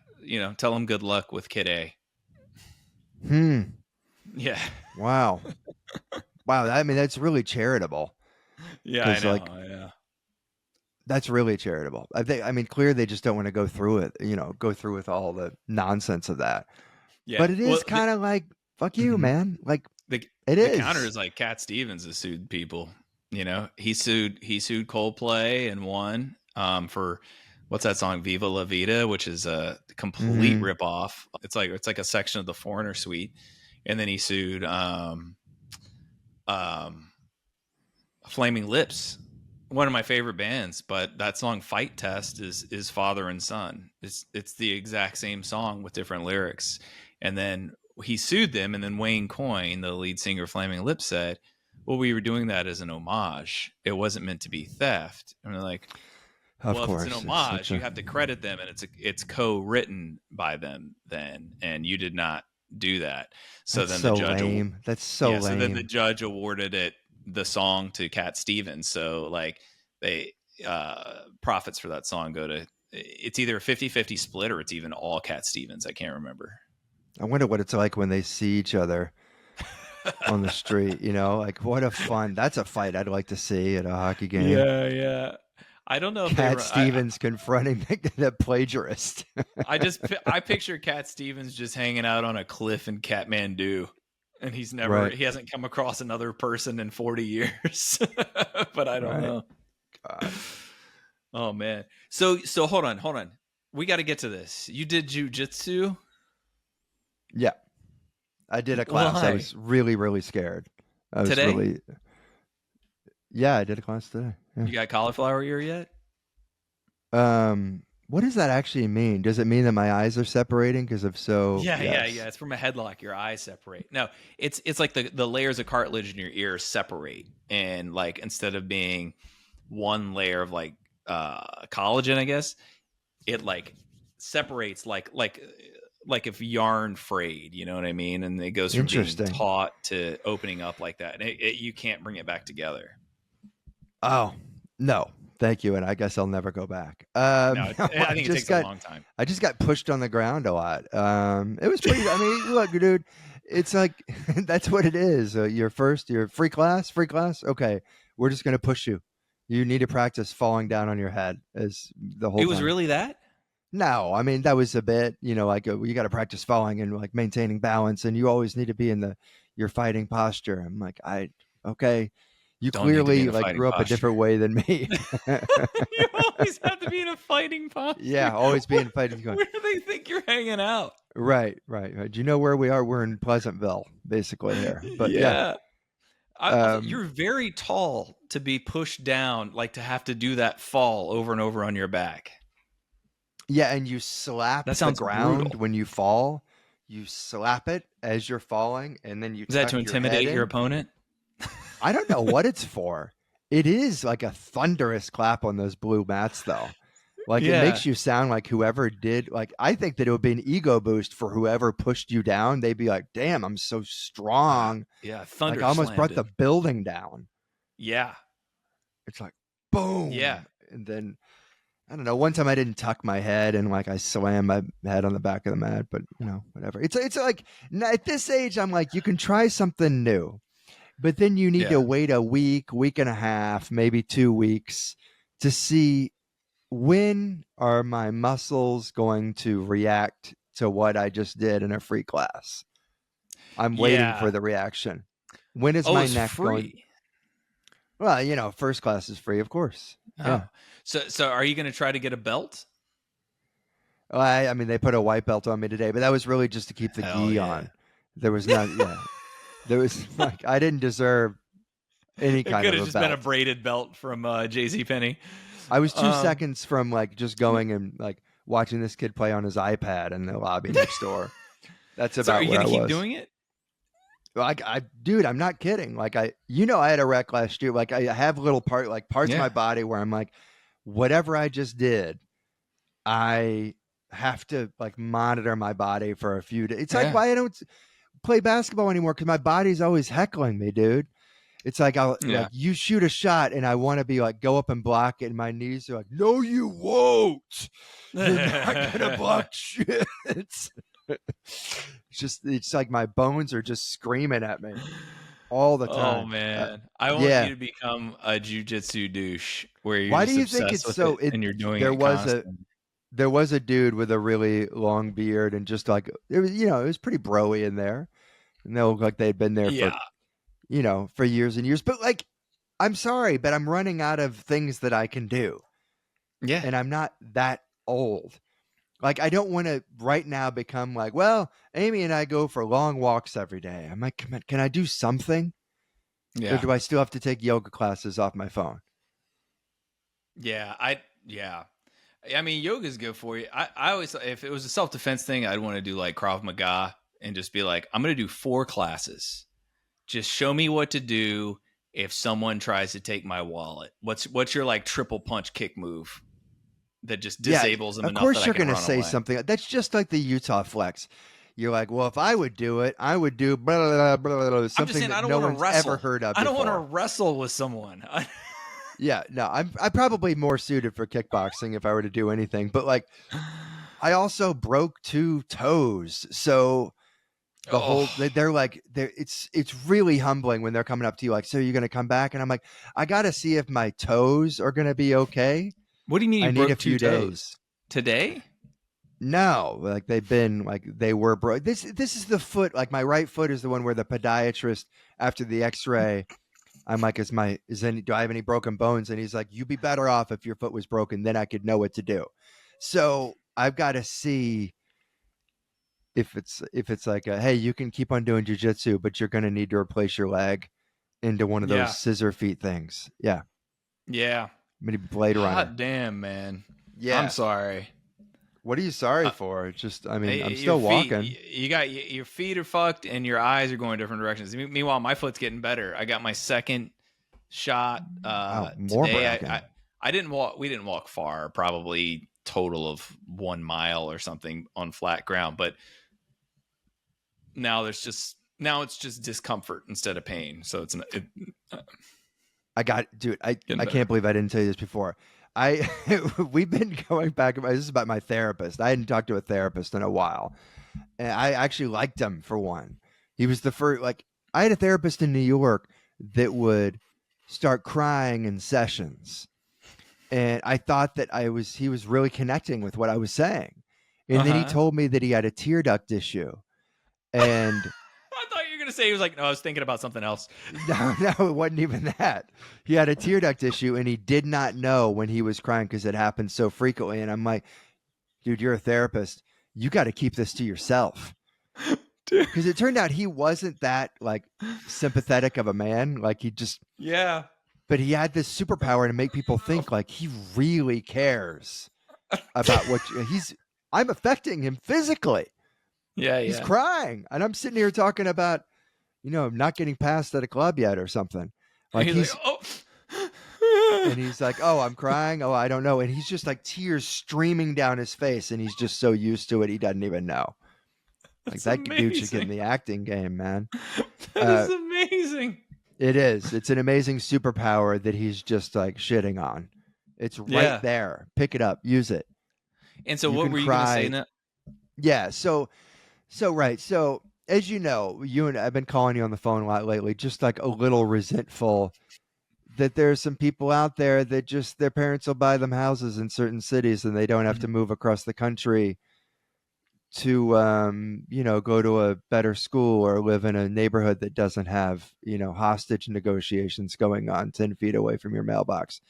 tell him good luck with Kid A. Yeah. Wow. I mean, that's really charitable. Yeah, I know. That's really charitable. Clearly they just don't want to go through it, go through with all the nonsense of that. Yeah. But it is kind of like, fuck you, man. Like, the counter is like Cat Stevens has sued people. He sued Coldplay and won for what's that song, Viva La Vida, which is a complete ripoff. It's like a section of the Foreigner Suite. And then he sued Flaming Lips, one of my favorite bands, but that song Fight Test is father and son. It's the exact same song with different lyrics. And then he sued them, and then Wayne Coyne, the lead singer of Flaming Lips, said, well, we were doing that as an homage. It wasn't meant to be theft. And they're like, well, of course, if it's an homage, you have to credit them, and it's co-written by them then, and you did not do that. So that's then the judge lame. That's so lame. So then the judge awarded the song to Cat Stevens. So like they profits for that song go to, it's either a 50-50 split or it's even all Cat Stevens. I can't remember. I wonder what it's like when they see each other on the street, like what a fun, that's a fight I'd like to see at a hockey game. Yeah. I don't know if Cat Stevens confronting the plagiarist. I picture Cat Stevens just hanging out on a cliff in Kathmandu, and he hasn't come across another person in 40 years. But I don't know. God. Oh man. So hold on. We got to get to this. You did jujitsu? Yeah. I did a class. Why? I was really, really scared. Today? Yeah, I did a class today. Yeah. You got cauliflower ear yet? What does that actually mean? Does it mean that my eyes are separating? Because if so, Yeah. yes. It's from a headlock. Your eyes separate. No, it's like the layers of cartilage in your ear separate, and like instead of being one layer of like collagen, I guess it like separates like if yarn frayed. You know what I mean? And it goes from being Interesting. taut to opening up like that, and you can't bring it back together. Oh, no. Thank you, and I guess I'll never go back. No, No, I think it takes a long time. I just got pushed on the ground a lot. It was pretty. I mean, look, dude, it's like that's what it is. Your free class, free class. Okay, we're just gonna push you. You need to practice falling down on your head as the whole It was time. really that. No, I mean that was a bit, like you got to practice falling and like maintaining balance, and you always need to be in your fighting posture. I'm like, okay, you Don't need to be in clearly a like fighting grew up a posture. different way than me. You always have to be in a fighting Yeah, posture. always being fighting. Going Where do they think you're hanging out? right. Do you know where we are? We're in Pleasantville, basically here. But yeah, Yeah. um, You're very tall to be pushed down, like to have to do that fall over and over on your back. yeah, and you slap That the sounds ground brutal. when you fall. You slap it as you're falling, and then you Is that tuck to your head intimidate your in. opponent? I don't know what it's for. It is like a thunderous clap on those blue mats, though. Like it Yeah. makes you sound like whoever did. Like I think that it would be an ego boost for whoever pushed you down. They'd be like, "Damn, I'm so strong." Yeah. Like Thunder I almost slammed brought it. the building down. Yeah. It's like Yeah. boom, and then I don't know. One time I didn't tuck my head and like I slammed my head on the back of the mat, but whatever. It's like at this age, I'm like, you can try something new. But then you need to Yeah. wait a week and a half, maybe 2 weeks to see when are my muscles going to react to what I just did in a free class. I'm waiting for Yeah. the reaction. When is Oh, my it's neck going? free. Well, first class is free, of course. Yeah. Oh. So are you going to try to get a belt? Well, I mean, they put a white belt on me today, but that was really just to keep the Hell gi yeah. on. There was not, yeah. There was like, I didn't deserve any It kind could of have a just been a belt. braided belt from JC Penney. I was two Um, seconds from like just going and like watching this kid play on his iPad in the lobby next door. That's so are about you where going I to keep was. doing it? Like dude, I'm not kidding. Like I had a wreck last year. Like I have little parts of my Yeah. body where I'm like, whatever I just did, I have to like monitor my body for a few days. It's like Yeah. why I don't play basketball anymore because my body's always heckling me, dude. It's like I'll Yeah. like you shoot a shot and I want to be like go up and block it, and my knees are like, no, you won't. You're not gonna block shit. It's like my bones are just screaming at me all the Oh time. man, I want you Yeah. to become a jujitsu douche where you're Why do just you think obsessed it's with so? it and you're doing There it was a constantly. there was a dude with a really long beard and just like it was, it was pretty broy in there, and they looked like they'd been there for Yeah. for years and years. But like, I'm sorry, but I'm running out of things that I can do, Yeah. and I'm not that old. Like, I don't want to right now become like, well, Amy and I go for long walks every day. I'm like, come on, can I do something? Or Yeah. do I still have to take yoga classes off my phone? Yeah. Yeah. I mean, yoga's good for you. I always, if it was a self defense thing, I'd want to do like Krav Maga and just be like, I'm going to do 4 classes. Just show me what to do if someone tries to take my wallet. What's your like triple punch kick move that just Yeah, disables them of enough that course I you're can going to run say away? something. That's just like the Utah flex. You're like, well, if I would do it, I would do blah, blah, blah, blah, blah, I'm just something saying, I that don't no want to one's ever wrestle. heard of I don't want to before. wrestle with someone. Yeah, no, I'm probably more suited for kickboxing if I were to do anything. But like, I also broke 2 toes, so the Oh, whole it's really humbling when they're coming up to you like, so you're going to come back, and I'm like, I got to see if my toes are going to be okay. what do you mean I you need a broke 2 few toes days. today? No, like they were broke. This is the foot. Like my right foot is the one where the podiatrist after the X-ray, I'm like, do I have any broken bones? And he's like, you'd be better off if your foot was broken. Then I could know what to do. So I've got to see if it's like hey, you can keep on doing jujitsu, but you're going to need to replace your leg into one of those Yeah. scissor feet things. Yeah. Yeah. Mini Blade Runner. Hot damn, man. I'm Yeah. sorry. What are you sorry Uh, for? Just, I mean, I'm your still feet, walking. you got your feet are fucked, and your eyes are going different directions. Meanwhile, my foot's getting better. I got my second shot Wow, more today. bragging. I didn't walk. We didn't walk far. Probably total of 1 mile or something on flat ground. But now it's just discomfort instead of pain. So it's Dude, getting I better. can't believe I didn't tell you this before. We've been going back. This is about my therapist. I hadn't talked to a therapist in a while, and I actually liked him for one. He was the first. Like, I had a therapist in New York that would start crying in sessions, and I thought that he was really connecting with what I was saying, and then he Uh-huh. told me that he had a tear duct issue, and I thought you were gonna say he was like, no, I was thinking about something else. no, it wasn't even that. He had a tear duct issue, and he did not know when he was crying because it happened so frequently. And I'm like, dude, you're a therapist. You got to keep this to yourself. Dude. Because it turned out he wasn't that like sympathetic of a man. Like Yeah. but he had this superpower to make people think like he really cares about I'm affecting him physically. Yeah. He's Yeah. crying. And I'm sitting here talking about, not getting passed at a club yet or something. And Like he's like, oh. and he's like, oh, I'm crying. Oh, I don't know. And he's just like tears streaming down his face. And he's just so used to it. He doesn't even know. Like That's that dude should get in amazing. the acting game, man. That is amazing. It is. It's an amazing superpower that he's just like shitting on. It's right Yeah. there. Pick it up. Use it. And so You what can were you gonna say cry. now? Yeah. Right. So as you know, I've been calling you on the phone a lot lately, just like a little resentful that there's some people out there that just their parents will buy them houses in certain cities and they don't have to move across the country to go to a better school or live in a neighborhood that doesn't have hostage negotiations going on 10 feet away from your mailbox.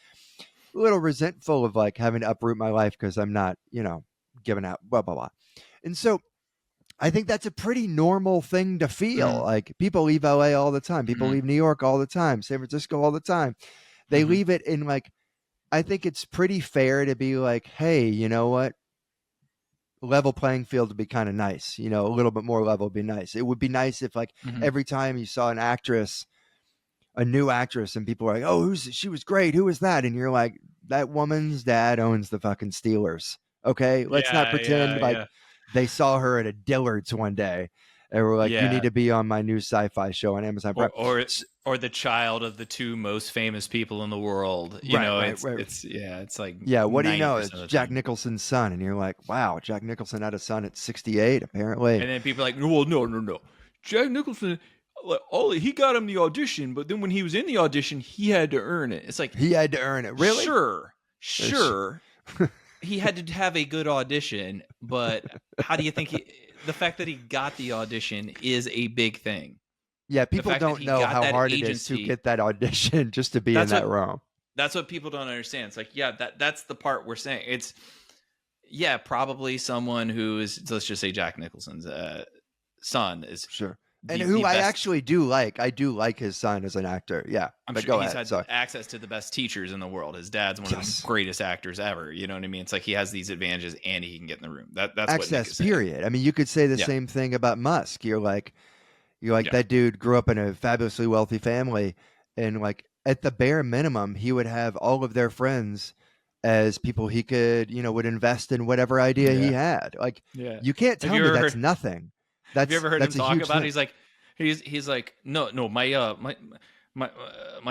A little resentful of like having to uproot my life because I'm not giving out blah blah blah. And so I think that's a pretty normal thing to feel. Mm-hmm. Like people leave LA all the time. People Mm-hmm. leave New York all the time. San Francisco all the time. They Mm-hmm. leave it in like, I think it's pretty fair to be like, hey, you know what? Level playing field would be kind of nice. A little bit more level would be nice. It would be nice if like Mm-hmm. every time you saw a new actress, and people were like, oh, she was great. Who is that? And you're like, that woman's dad owns the fucking Steelers. Okay. Let's not pretend like Yeah. they saw her at a Dillard's one day and were like, you need Yeah. to be on my new sci-fi show on Amazon Prime. Or the child of the two most famous people in the world. Right. It's like, yeah. What do you know? 90% It's of the Jack time. Nicholson's son. And you're like, wow, Jack Nicholson had a son at 68, apparently. And then people are like, well, no. Jack Nicholson, he got him the audition, but then when he was in the audition, he had to earn it. It's like, He had to earn it. Really? Sure. He had to have a good audition, but how do you think the fact that he got the audition is a big thing? Yeah, people don't know how hard it is to get that audition just to be in that room. That's what people don't understand. It's like, yeah, that's the part we're saying. It's, yeah, probably someone who is, let's just say Jack Nicholson's son is sure. And who I actually do like. I do like his son as an actor. Yeah. I'm but sure he's had access to the best teachers in the world. His dad's one of the greatest actors ever. You know what I mean? It's like he has these advantages and he can get in the room. That's access, period. I mean, you could say the same thing about Musk. You're like that dude grew up in a fabulously wealthy family, and like at the bare minimum, he would have all of their friends as people he could, would invest in whatever idea he had. Like, you can't tell me that's nothing. Have you ever heard him talk about it? He's like, no, my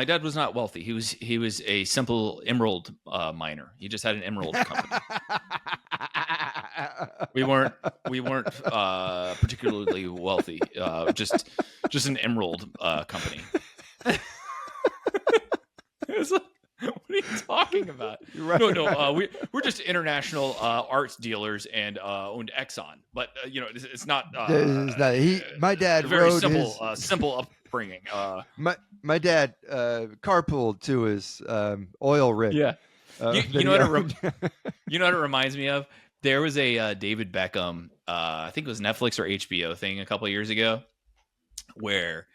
dad was not wealthy. He was a simple emerald miner. He just had an emerald company. We weren't particularly wealthy. Just an emerald company. What are you talking about? Right. No, we're just international arts dealers and owned Exxon, but it's not. My dad very rode simple upbringing. My dad carpooled to his oil rig. Yeah, you know what it reminds me of? There was a David Beckham, I think it was Netflix or HBO thing a couple of years ago, where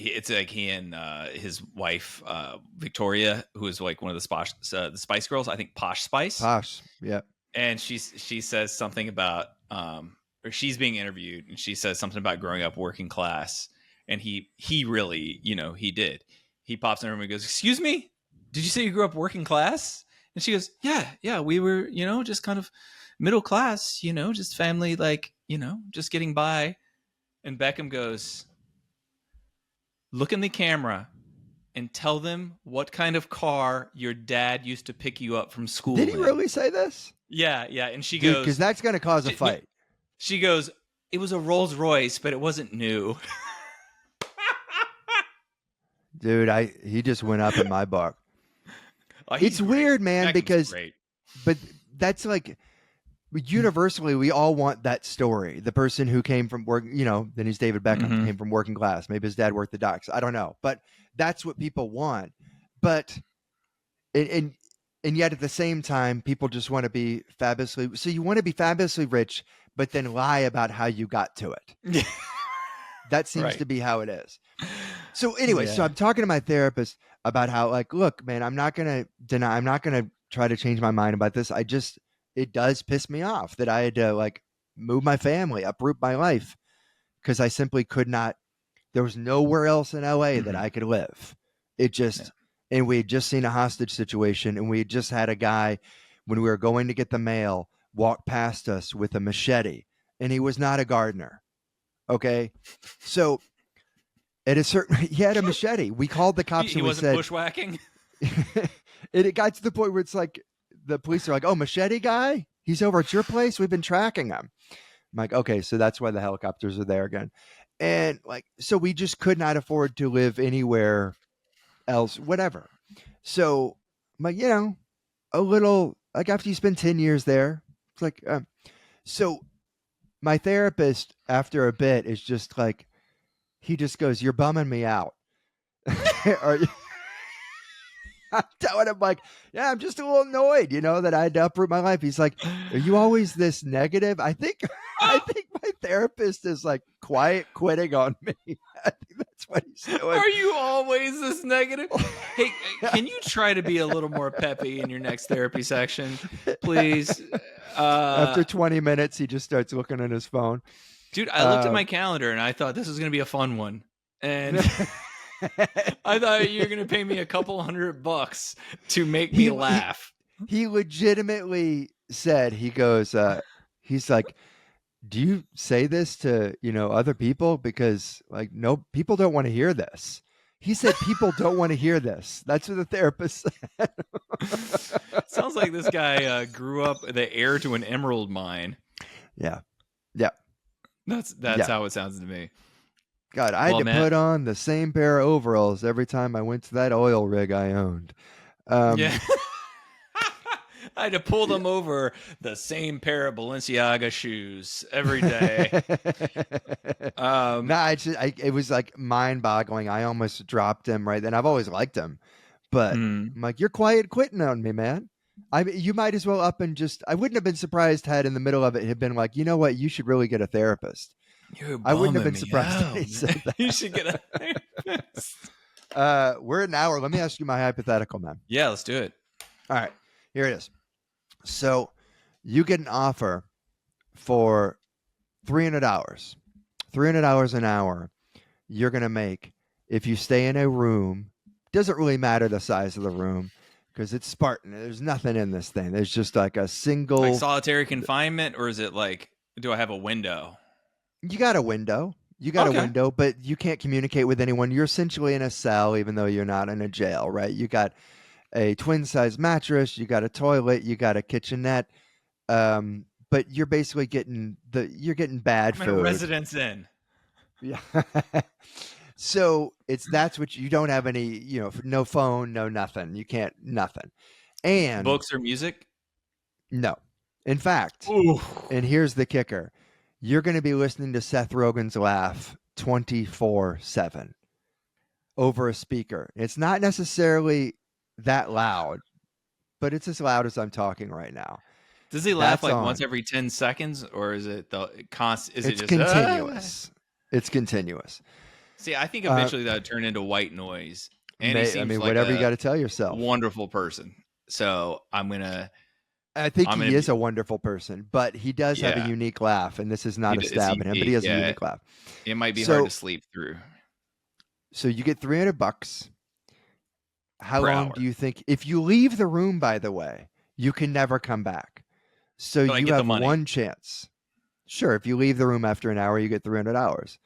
it's like he and his wife Victoria, who is like one of the Spice Girls, I think Posh Spice. Posh, yeah. And she says something about or she's being interviewed, and she says something about growing up working class, and he really, he did. He pops in the room and goes, "Excuse me, did you say you grew up working class?" And she goes, "Yeah, we were, just kind of middle class, just family, like, just getting by." And Beckham goes, "Look in the camera and tell them what kind of car your dad used to pick you up from school." Did he really say this? Yeah. And she Dude, goes, because that's going to cause a fight. She goes, "It was a Rolls Royce, but it wasn't new." Dude, he just went up in my book. It's Great. weird, man, Beckham's because great. but that's like universally we all want that story. The person who came from work, then he's David Beckham, came from working class. Maybe his dad worked the docks. I don't know, but that's what people want. But and yet at the same time, people just want to be fabulously. So you want to be fabulously rich, but then lie about how you got to it. That seems to be how it is. So anyway, so I'm talking to my therapist about how, like, look, man, I'm not going to try to change my mind about this. It does piss me off that I had to like move my family, uproot my life, because I simply could not. There was nowhere else in LA that I could live. It just, and we had just seen a hostage situation, and we had just had a guy, when we were going to get the mail, walk past us with a machete, and he was not a gardener. Okay. So at a certain, he had a machete. We called the cops and we wasn't said, bushwhacking. And it got to the point where it's like, the police are like, "Oh, machete guy? He's over at your place? We've been tracking him." I'm like, okay, so that's why the helicopters are there again. And like, so we just could not afford to live anywhere else, whatever. So I'm like, a little, like after you spend 10 years there, it's like, so my therapist after a bit is just like, he just goes, "You're bumming me out." Are you? I'm telling him, like, yeah, I'm just a little annoyed, that I had to uproot my life. He's like, "Are you always this negative?" I think my therapist is like quiet quitting on me. I think that's what he's doing. Are you always this negative? Hey, can you try to be a little more peppy in your next therapy section, please? After 20 minutes, he just starts looking at his phone. Dude, I looked at my calendar and I thought this was going to be a fun one. And I thought you were going to pay me a couple $100 to make me laugh. He legitimately said, he goes, he's like, "Do you say this to, other people? Because like, no, people don't want to hear this." He said, "People don't want to hear this." That's what the therapist said. Sounds like this guy grew up the heir to an emerald mine. Yeah. That's how it sounds to me. God, I had to put on the same pair of overalls every time I went to that oil rig I owned. Yeah. I had to pull them over the same pair of Balenciaga shoes every day. It was like mind-boggling. I almost dropped him right then. I've always liked him, but I'm like, "You're quiet quitting on me, man." You might as well up and just. I wouldn't have been surprised had in the middle of it had been like, "You know what? You should really get a therapist." I wouldn't have been surprised if he said that. You should get a therapist. We're at an hour. Let me ask you my hypothetical, man. Yeah, let's do it. All right, here it is. So you get an offer for $300. $300 an hour you're going to make if you stay in a room. Doesn't really matter the size of the room because it's Spartan. There's nothing in this thing. There's just like a single... Like solitary confinement, or is it like, do I have a window? You got a window. A window, but you can't communicate with anyone. You're essentially in a cell, even though you're not in a jail, right? You got a twin-size mattress. You got a toilet. You got a kitchenette. But you're basically getting bad food. A Residence Inn. Yeah. So that's what you don't have any, no phone, no nothing. You can't, nothing. And books or music? No. In fact, Ooh. And here's the kicker. You're going to be listening to Seth Rogen's laugh 24/7 over a speaker. It's not necessarily that loud, but it's as loud as I'm talking right now. Does he laugh like once every 10 seconds, or is it the constant? It's continuous. It's continuous. See, I think eventually that would turn into white noise. And he I seems mean, like whatever you a got to tell yourself. wonderful person. So I think I'm he gonna is be, a wonderful person, but he does have a yeah, unique laugh, and this is not a it's stab at him, but he unique. has a Yeah, unique laugh. it might be hard to So, sleep through so you get $300. How per long hour. do you think? If you leave the room, by the way, you can never come back. So But I you get the have money. one chance. Sure, if you leave the room after an hour, you get $300,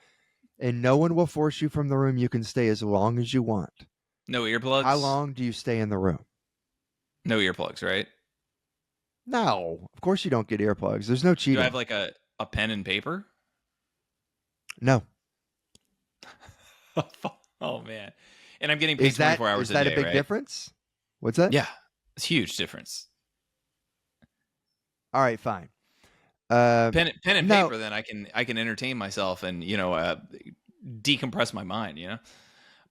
and no one will force you from the room. You can stay as long as you want. No How earplugs. long do you stay in the room? No earplugs, right? No, of course you don't get earplugs. There's no Do I have cheating. like a pen and paper? No. Oh man. And I'm getting paid Is that 24 hours is a that a day, big right? difference? What's that? Yeah. It's a huge difference. All right, fine. Uh, Pen and no. paper, then I can entertain myself and decompress my mind.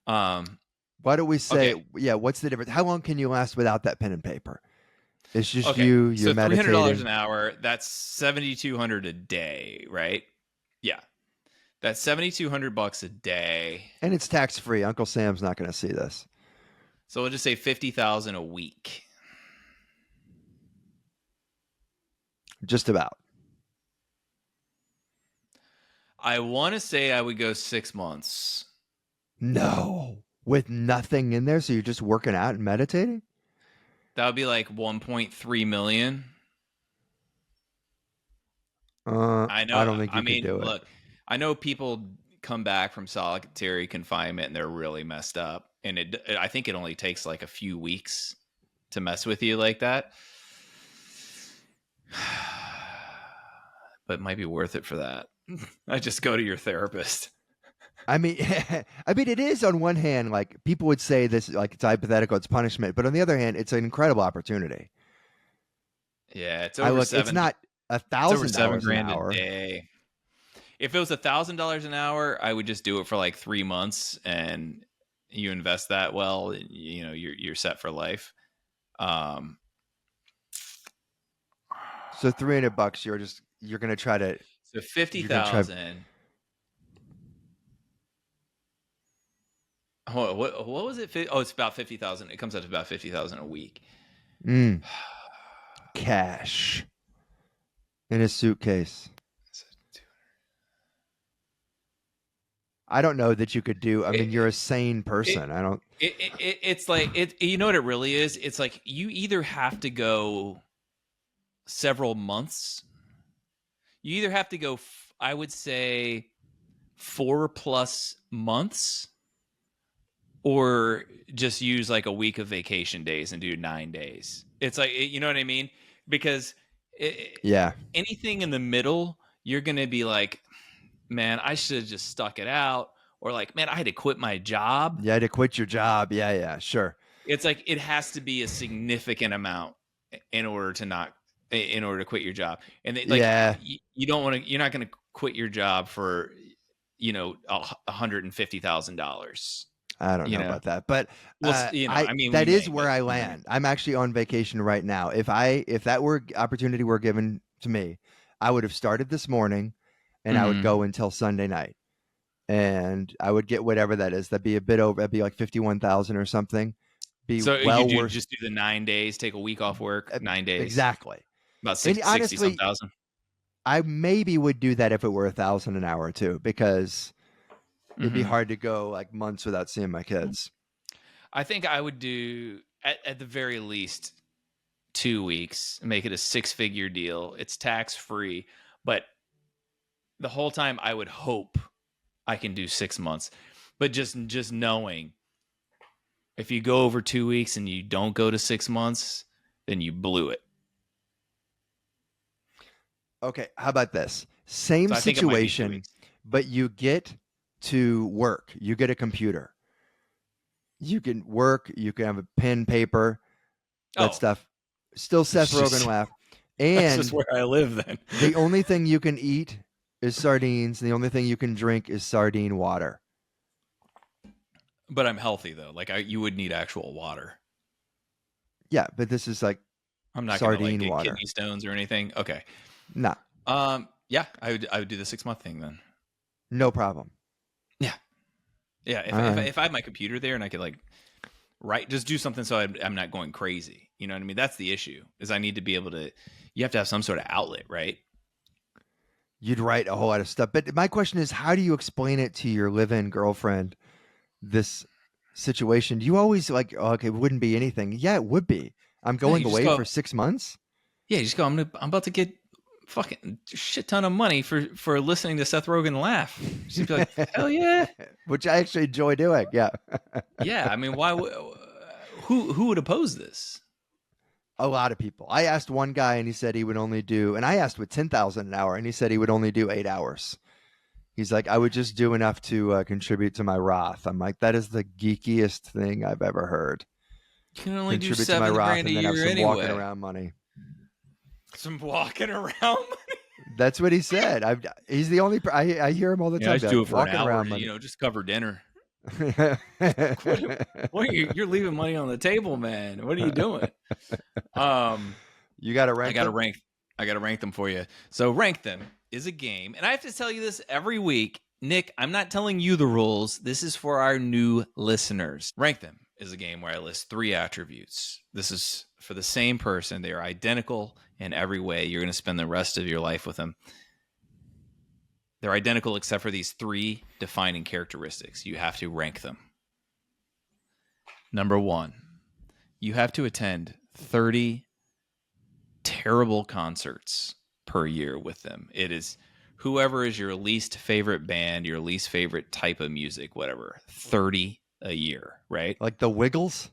Why don't we say, Okay, yeah? What's the difference? How long can you last without that pen and paper? It's just okay. you. You're So $300 meditating, an hour. That's 7,200 a day, right? Yeah, that's 7,200 bucks a day. and it's tax free. Uncle Sam's not going to see this. So we'll just say 50,000 a week. Just about. I want to say I would go 6 months. No, with nothing in there. So you're just working out and meditating. That would be like 1.3 million. I I know. don't think I you could mean, do it. look, I know people come back from solitary confinement and they're really messed up, and I think it only takes like a few weeks to mess with you like that. But it might be worth it for that. I just go to your therapist. I mean, it is on one hand, like people would say this, like it's hypothetical, it's punishment, but on the other hand, it's an incredible opportunity. Yeah, it's I over look, it's seven. not It's over seven $1,000 an grand a hour. day. If it was $1,000 an hour, I would just do it for like 3 months, and you invest that well. You're set for life. Um, So $300, you're gonna try to so fifty you're gonna try. thousand. What was it? Oh, it's about 50,000. It comes out to about 50,000 a week. Cash in a suitcase. I don't know that you could do. I mean, you're a sane person. I don't. It's like it. You know what it really is? It's like you either have to go several months. You either have to go, I would say, 4+ months, or just use like a week of vacation days and do 9 days. It's like, you know what I mean? Because Yeah. anything in the middle, you're going to be like, man, I should have just stuck it out. Or like, man, I had to quit my job. You had to quit your job. Yeah, sure. It's like, it has to be a significant amount in order to quit your job. And like, Yeah. you don't want to, you're not going to quit your job for, $150,000. I don't know about that, but Well, I mean, that we is may, where but I land. I'm actually on vacation right now. If that opportunity were given to me, I would have started this morning, and I would go until Sunday night, and I would get whatever that is. That'd be a bit over. That'd be like 51,000 or something. So Well you worth. just do the 9 days, take a week off work, 9 days, Exactly. about And 60 some honestly, thousand. I maybe would do that if it were 1,000 an hour too, because it'd be hard to go like months without seeing my kids. I think I would do at the very least 2 weeks, make it a 6-figure deal. It's tax free, but the whole time I would hope I can do 6 months. But just knowing, if you go over 2 weeks and you don't go to 6 months, then you blew it. Okay, how about this? Same So I think it might be 2 situation, weeks. but you get to work. You get a computer. You can work. You can have a pen, paper, that Oh, stuff. Still Seth Rogen laugh. that's just And where I live then. the only thing you can eat is sardines. The only thing you can drink is sardine water. But I'm healthy though. Like you would need actual water. Yeah, but this is like I'm not gonna like sardine get water. kidney stones or anything. Okay. Nah, Yeah, I would do the 6 month thing then. no problem. Yeah. Yeah, All right. if I have my computer there and I could like write, just do something so I'm not going crazy. You know what I mean? That's the issue. Is I need to be able to. You have to have some sort of outlet, right? You'd write a whole lot of stuff. But my question is, how do you explain it to your live-in girlfriend, this situation? Do you always like, oh, okay, it wouldn't be anything. Yeah, it would be. I'm No, going you just away for go. 6 months, Yeah, you just go. I'm about to get fucking shit ton of money for listening to Seth Rogen laugh. She'd be like, hell yeah, which I actually enjoy doing. Yeah. yeah. I mean, why? Who would oppose this? A lot of people. I asked one guy and he said he would only do, and I asked with 10,000 an hour and he said he would only do 8 hours. He's like, I would just do enough to contribute to my Roth. I'm like, that is the geekiest thing I've ever heard. You can only do Contribute to my Roth 7 grand a and then have year some walking anyway. around money. Some walking around. That's what he said. He's the only. I hear him all the Yeah, time. I just Like, do it for an walking hour. around money. Just cover dinner. What you're leaving money on the table, man. What are you doing? You got to rank. I gotta rank them for you. So Rank Them is a game, and I have to tell you this every week. Nick, I'm not telling you the rules. This is for our new listeners. Rank Them is a game where I list 3 attributes. This is for the same person. They are identical in every way. You're going to spend the rest of your life with them. They're identical except for these 3 defining characteristics. You have to rank them. Number 1, you have to attend 30 terrible concerts per year with them. It is whoever is your least favorite band, your least favorite type of music, whatever. 30 a year, right? Like the Wiggles.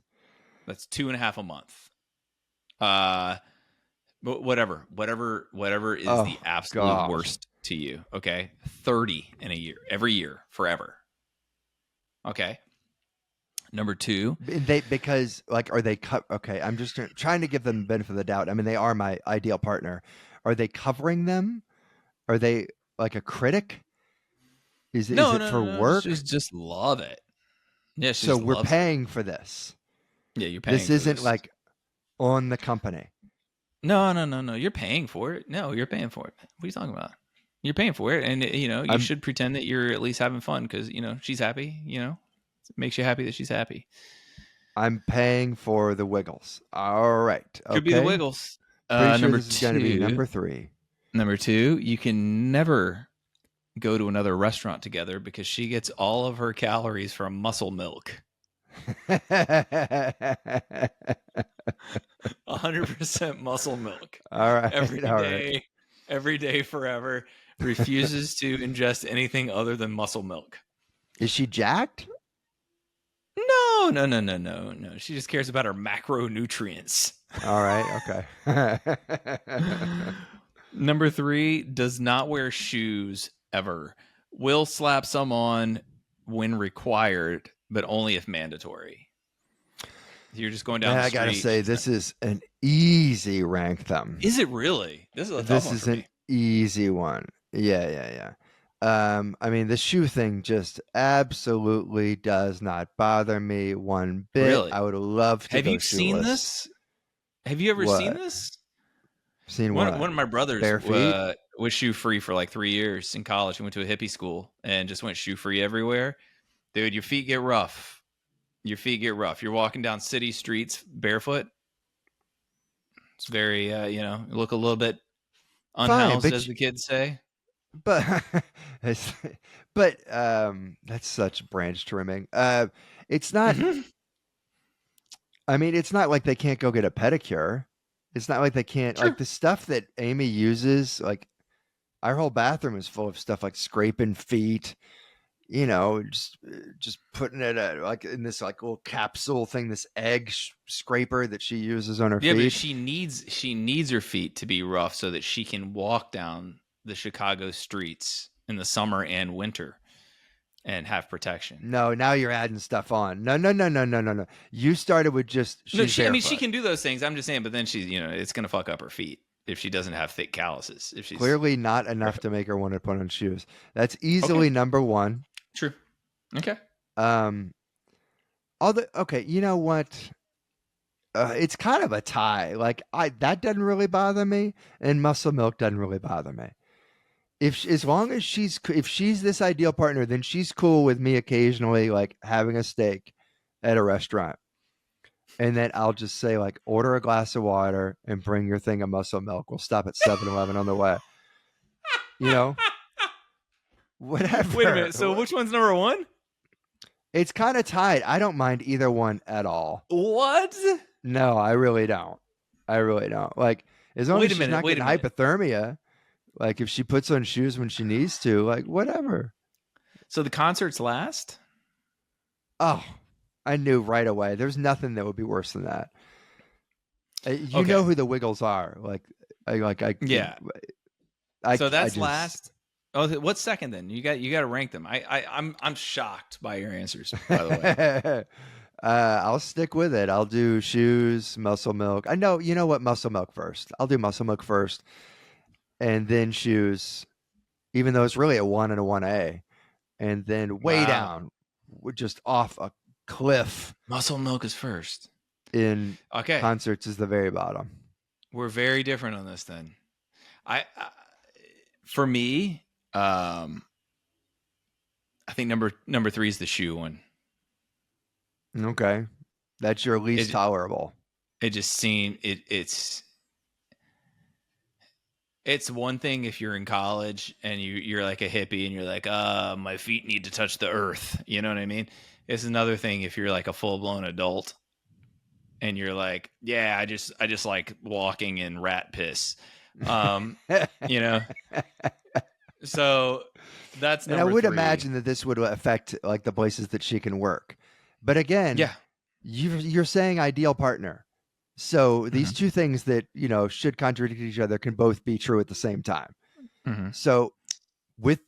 That's 2.5 a month. But whatever is the absolute worst to you. Okay, 30 in a year, every year, forever. Okay. Number 2, because like, are they cut? Okay, I'm just trying to give them the benefit of the doubt. I mean, they are my ideal partner. Are they covering them? Are they like a critic? Is it for work? Just love it. Yeah, so we're paying for this. Yeah, you're paying. This isn't like on the company. No. You're paying for it. No, you're paying for it. What are you talking about? You're paying for it, and you should pretend that you're at least having fun because she's happy. It makes you happy that she's happy. I'm paying for the Wiggles. All right. Okay. Could be the Wiggles. Pretty sure this is going to be number 3. Number 2, you can never go to another restaurant together because she gets all of her calories from muscle milk. 100% muscle milk. All right. Every day forever. Refuses to ingest anything other than muscle milk. Is she jacked? No. She just cares about her macronutrients. All right. Okay. Number 3, does not wear shoes ever. Will slap some on when required, but only if mandatory. You're just going down the street. I gotta say, this is an easy rank them. Is it really? This is a tough one for me. An easy one. Yeah. I mean, the shoe thing just absolutely does not bother me one bit. Really? I would love to. Have you seen this? Have you ever seen this? Seen what? One of my brothers was shoe free for like 3 years in college. He went to a hippie school and just went shoe free everywhere. Dude, your feet get rough. You're walking down city streets barefoot. It's very, look a little bit unhoused, as the kids say. But that's such branch trimming. It's not. I mean, it's not like they can't go get a pedicure. It's not like they can't like the stuff that Amy uses. Like our whole bathroom is full of stuff like scraping feet. Just putting it like in this like little capsule thing, this egg scraper that she uses on her feet. Yeah, but she needs her feet to be rough so that she can walk down the Chicago streets in the summer and winter and have protection. No, now you're adding stuff on. No. You started with just I mean, she can do those things. I'm just saying, but then she's it's gonna fuck up her feet if she doesn't have thick calluses. If she's clearly not enough to make her want to put on shoes. That's easily number 1. True. Okay. Okay, you know what? It's kind of a tie. Like that doesn't really bother me, and muscle milk doesn't really bother me. as long as if she's this ideal partner, then she's cool with me occasionally like having a steak at a restaurant. And then I'll just say like order a glass of water and bring your thing of muscle milk. We'll stop at 7-Eleven on the way. You know, whatever. Wait a minute. So which one's number one? It's kind of tied. I don't mind either one at all. What? No, I really don't. I really don't. Like as long as she's not getting hypothermia, like if she puts on shoes when she needs to, like whatever. So the concerts last? Oh, I knew right away. There's nothing that would be worse than that. You know who the Wiggles are. Yeah. So that's last. Oh, what's second then? You got to rank them. I'm shocked by your answers, by the way. I'll stick with it. I'll do shoes, muscle milk. I know, you know what? Muscle milk first. I'll do muscle milk first, and then shoes, even though it's really a 1 and a 1A, and then way down, we're just off a cliff. Muscle milk is first. In concerts is the very bottom. We're very different on this then. For me, I think number 3 is the shoe one. Okay, that's your least tolerable. It just seemed it's one thing if you're in college and you're like a hippie and you're like, my feet need to touch the earth. You know what I mean? It's another thing if you're like a full blown adult and you're like, yeah, I just like walking in rat piss. You know. So that's number 3. And I would imagine that this would affect like the places that she can work. But again, you're saying ideal partner. So these two things that, you know, should contradict each other can both be true at the same time. So with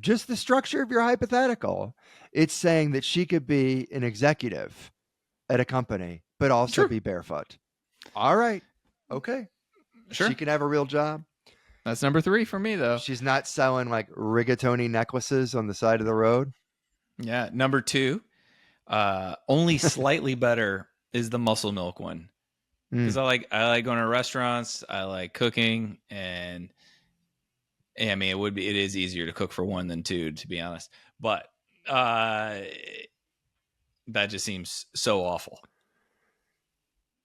just the structure of your hypothetical, it's saying that she could be an executive at a company, but also be barefoot. All right. Okay. Sure. She can have a real job. That's number 3 for me, though. She's not selling like rigatoni necklaces on the side of the road. Yeah. Number 2, only slightly better is the muscle milk one. Because I like going to restaurants, I like cooking, and I mean it is easier to cook for 1 than 2, to be honest. But that just seems so awful.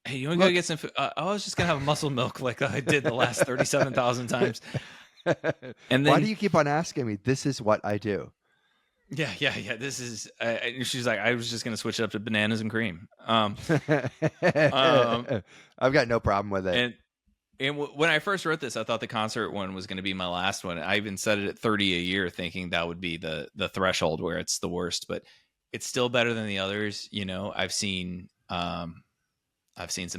Hey, you want to go get some food? I was just gonna have a muscle milk like I did the last 37,000 times. And then, why do you keep on asking me? This is what I do. Yeah. This is. She's like, I was just gonna switch it up to bananas and cream. I've got no problem with it. And when I first wrote this, I thought the concert one was going to be my last one. I even set it at 30 a year, thinking that would be the threshold where it's the worst. But it's still better than the others. You know, I've seen some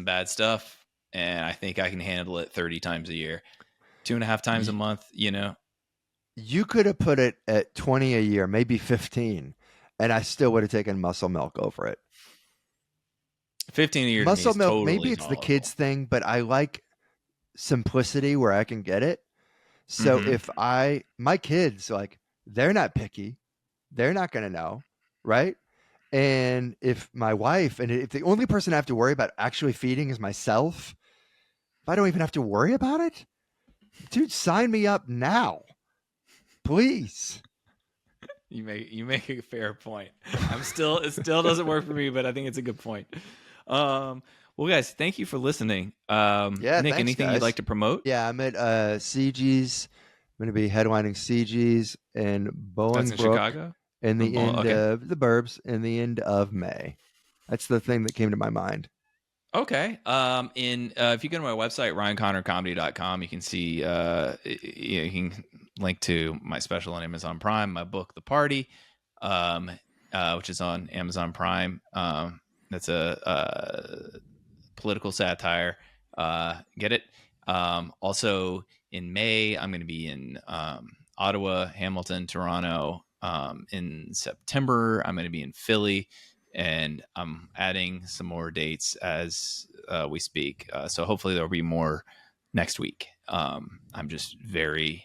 bad stuff, and I think I can handle it 30 times a year, 2.5 times a month. You know. You could have put it at 20 a year, maybe 15, and I still would have taken muscle milk over it. 15 a year. Muscle milk, totally maybe it's tolerable. The kids thing, but I like simplicity where I can get it. So if my kids, like, they're not picky, they're not going to know, right? And if my wife, and if the only person I have to worry about actually feeding is myself, if I don't even have to worry about it, dude, sign me up now. Please. You make a fair point. It still doesn't work for me, but I think it's a good point. Well, guys, thank you for listening. Nick, thanks, anything guys. You'd like to promote? Yeah, I'm at CG's. I'm going to be headlining CG's in Bolingbrook. That's in Chicago? In the end of the Burbs, in the end of May. That's the thing that came to my mind. Okay. If you go to my website, ryanconnorcomedy.com, you can see, you can link to my special on Amazon Prime, my book, The Party, which is on Amazon Prime. That's a political satire. Get it? Also in May, I'm going to be in Ottawa, Hamilton, Toronto. In September, I'm going to be in Philly. And I'm adding some more dates as we speak. So hopefully there'll be more next week. I'm just very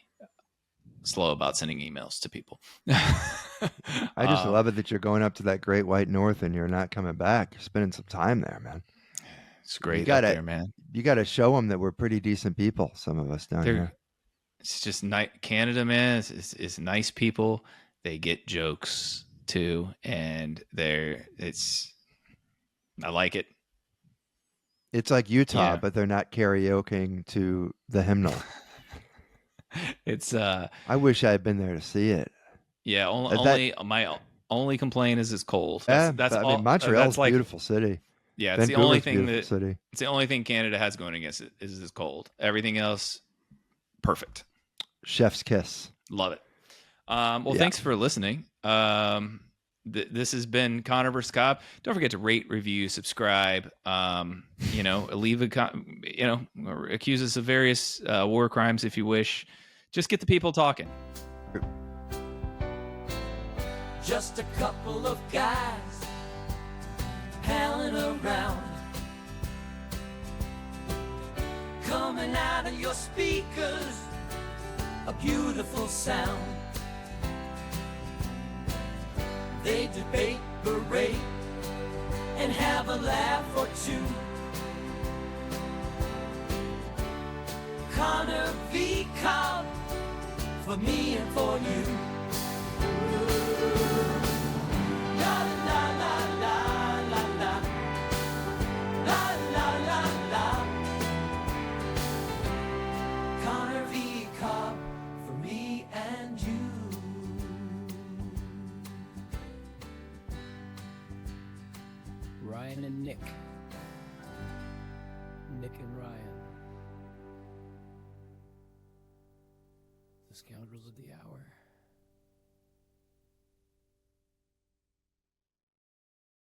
slow about sending emails to people. I just love it that you're going up to that great white north and you're not coming back. You're spending some time there, man. It's great up there, man. You got to show them that we're pretty decent people, some of us down here. it's just Canada, man. It's nice people. They get jokes too, and I like it. It's like Utah, Yeah. but they're not karaokeing to the hymnal. It's I wish I had been there to see it. yeah. That My only complaint is it's cold. That's I mean, all. Montreal's That's a like beautiful city. yeah. Vancouver's a beautiful city. It's the only thing Canada has going against it is it's cold. Everything else, perfect. Chef's kiss. Love it. Well, thanks for listening. This has been Connor vs. Cobb. Don't forget to rate, review, subscribe. Leave or accuse us of various war crimes if you wish. Just get the people talking. Just a couple of guys palling around, coming out of your speakers, a beautiful sound. They debate, berate, and have a laugh or two. Connor v. Cobb, for me and for you. La la la la la la, la la la la. Connor v. Cobb, for me and you. Ryan and Nick. Nick and Ryan. The scoundrels of the hour.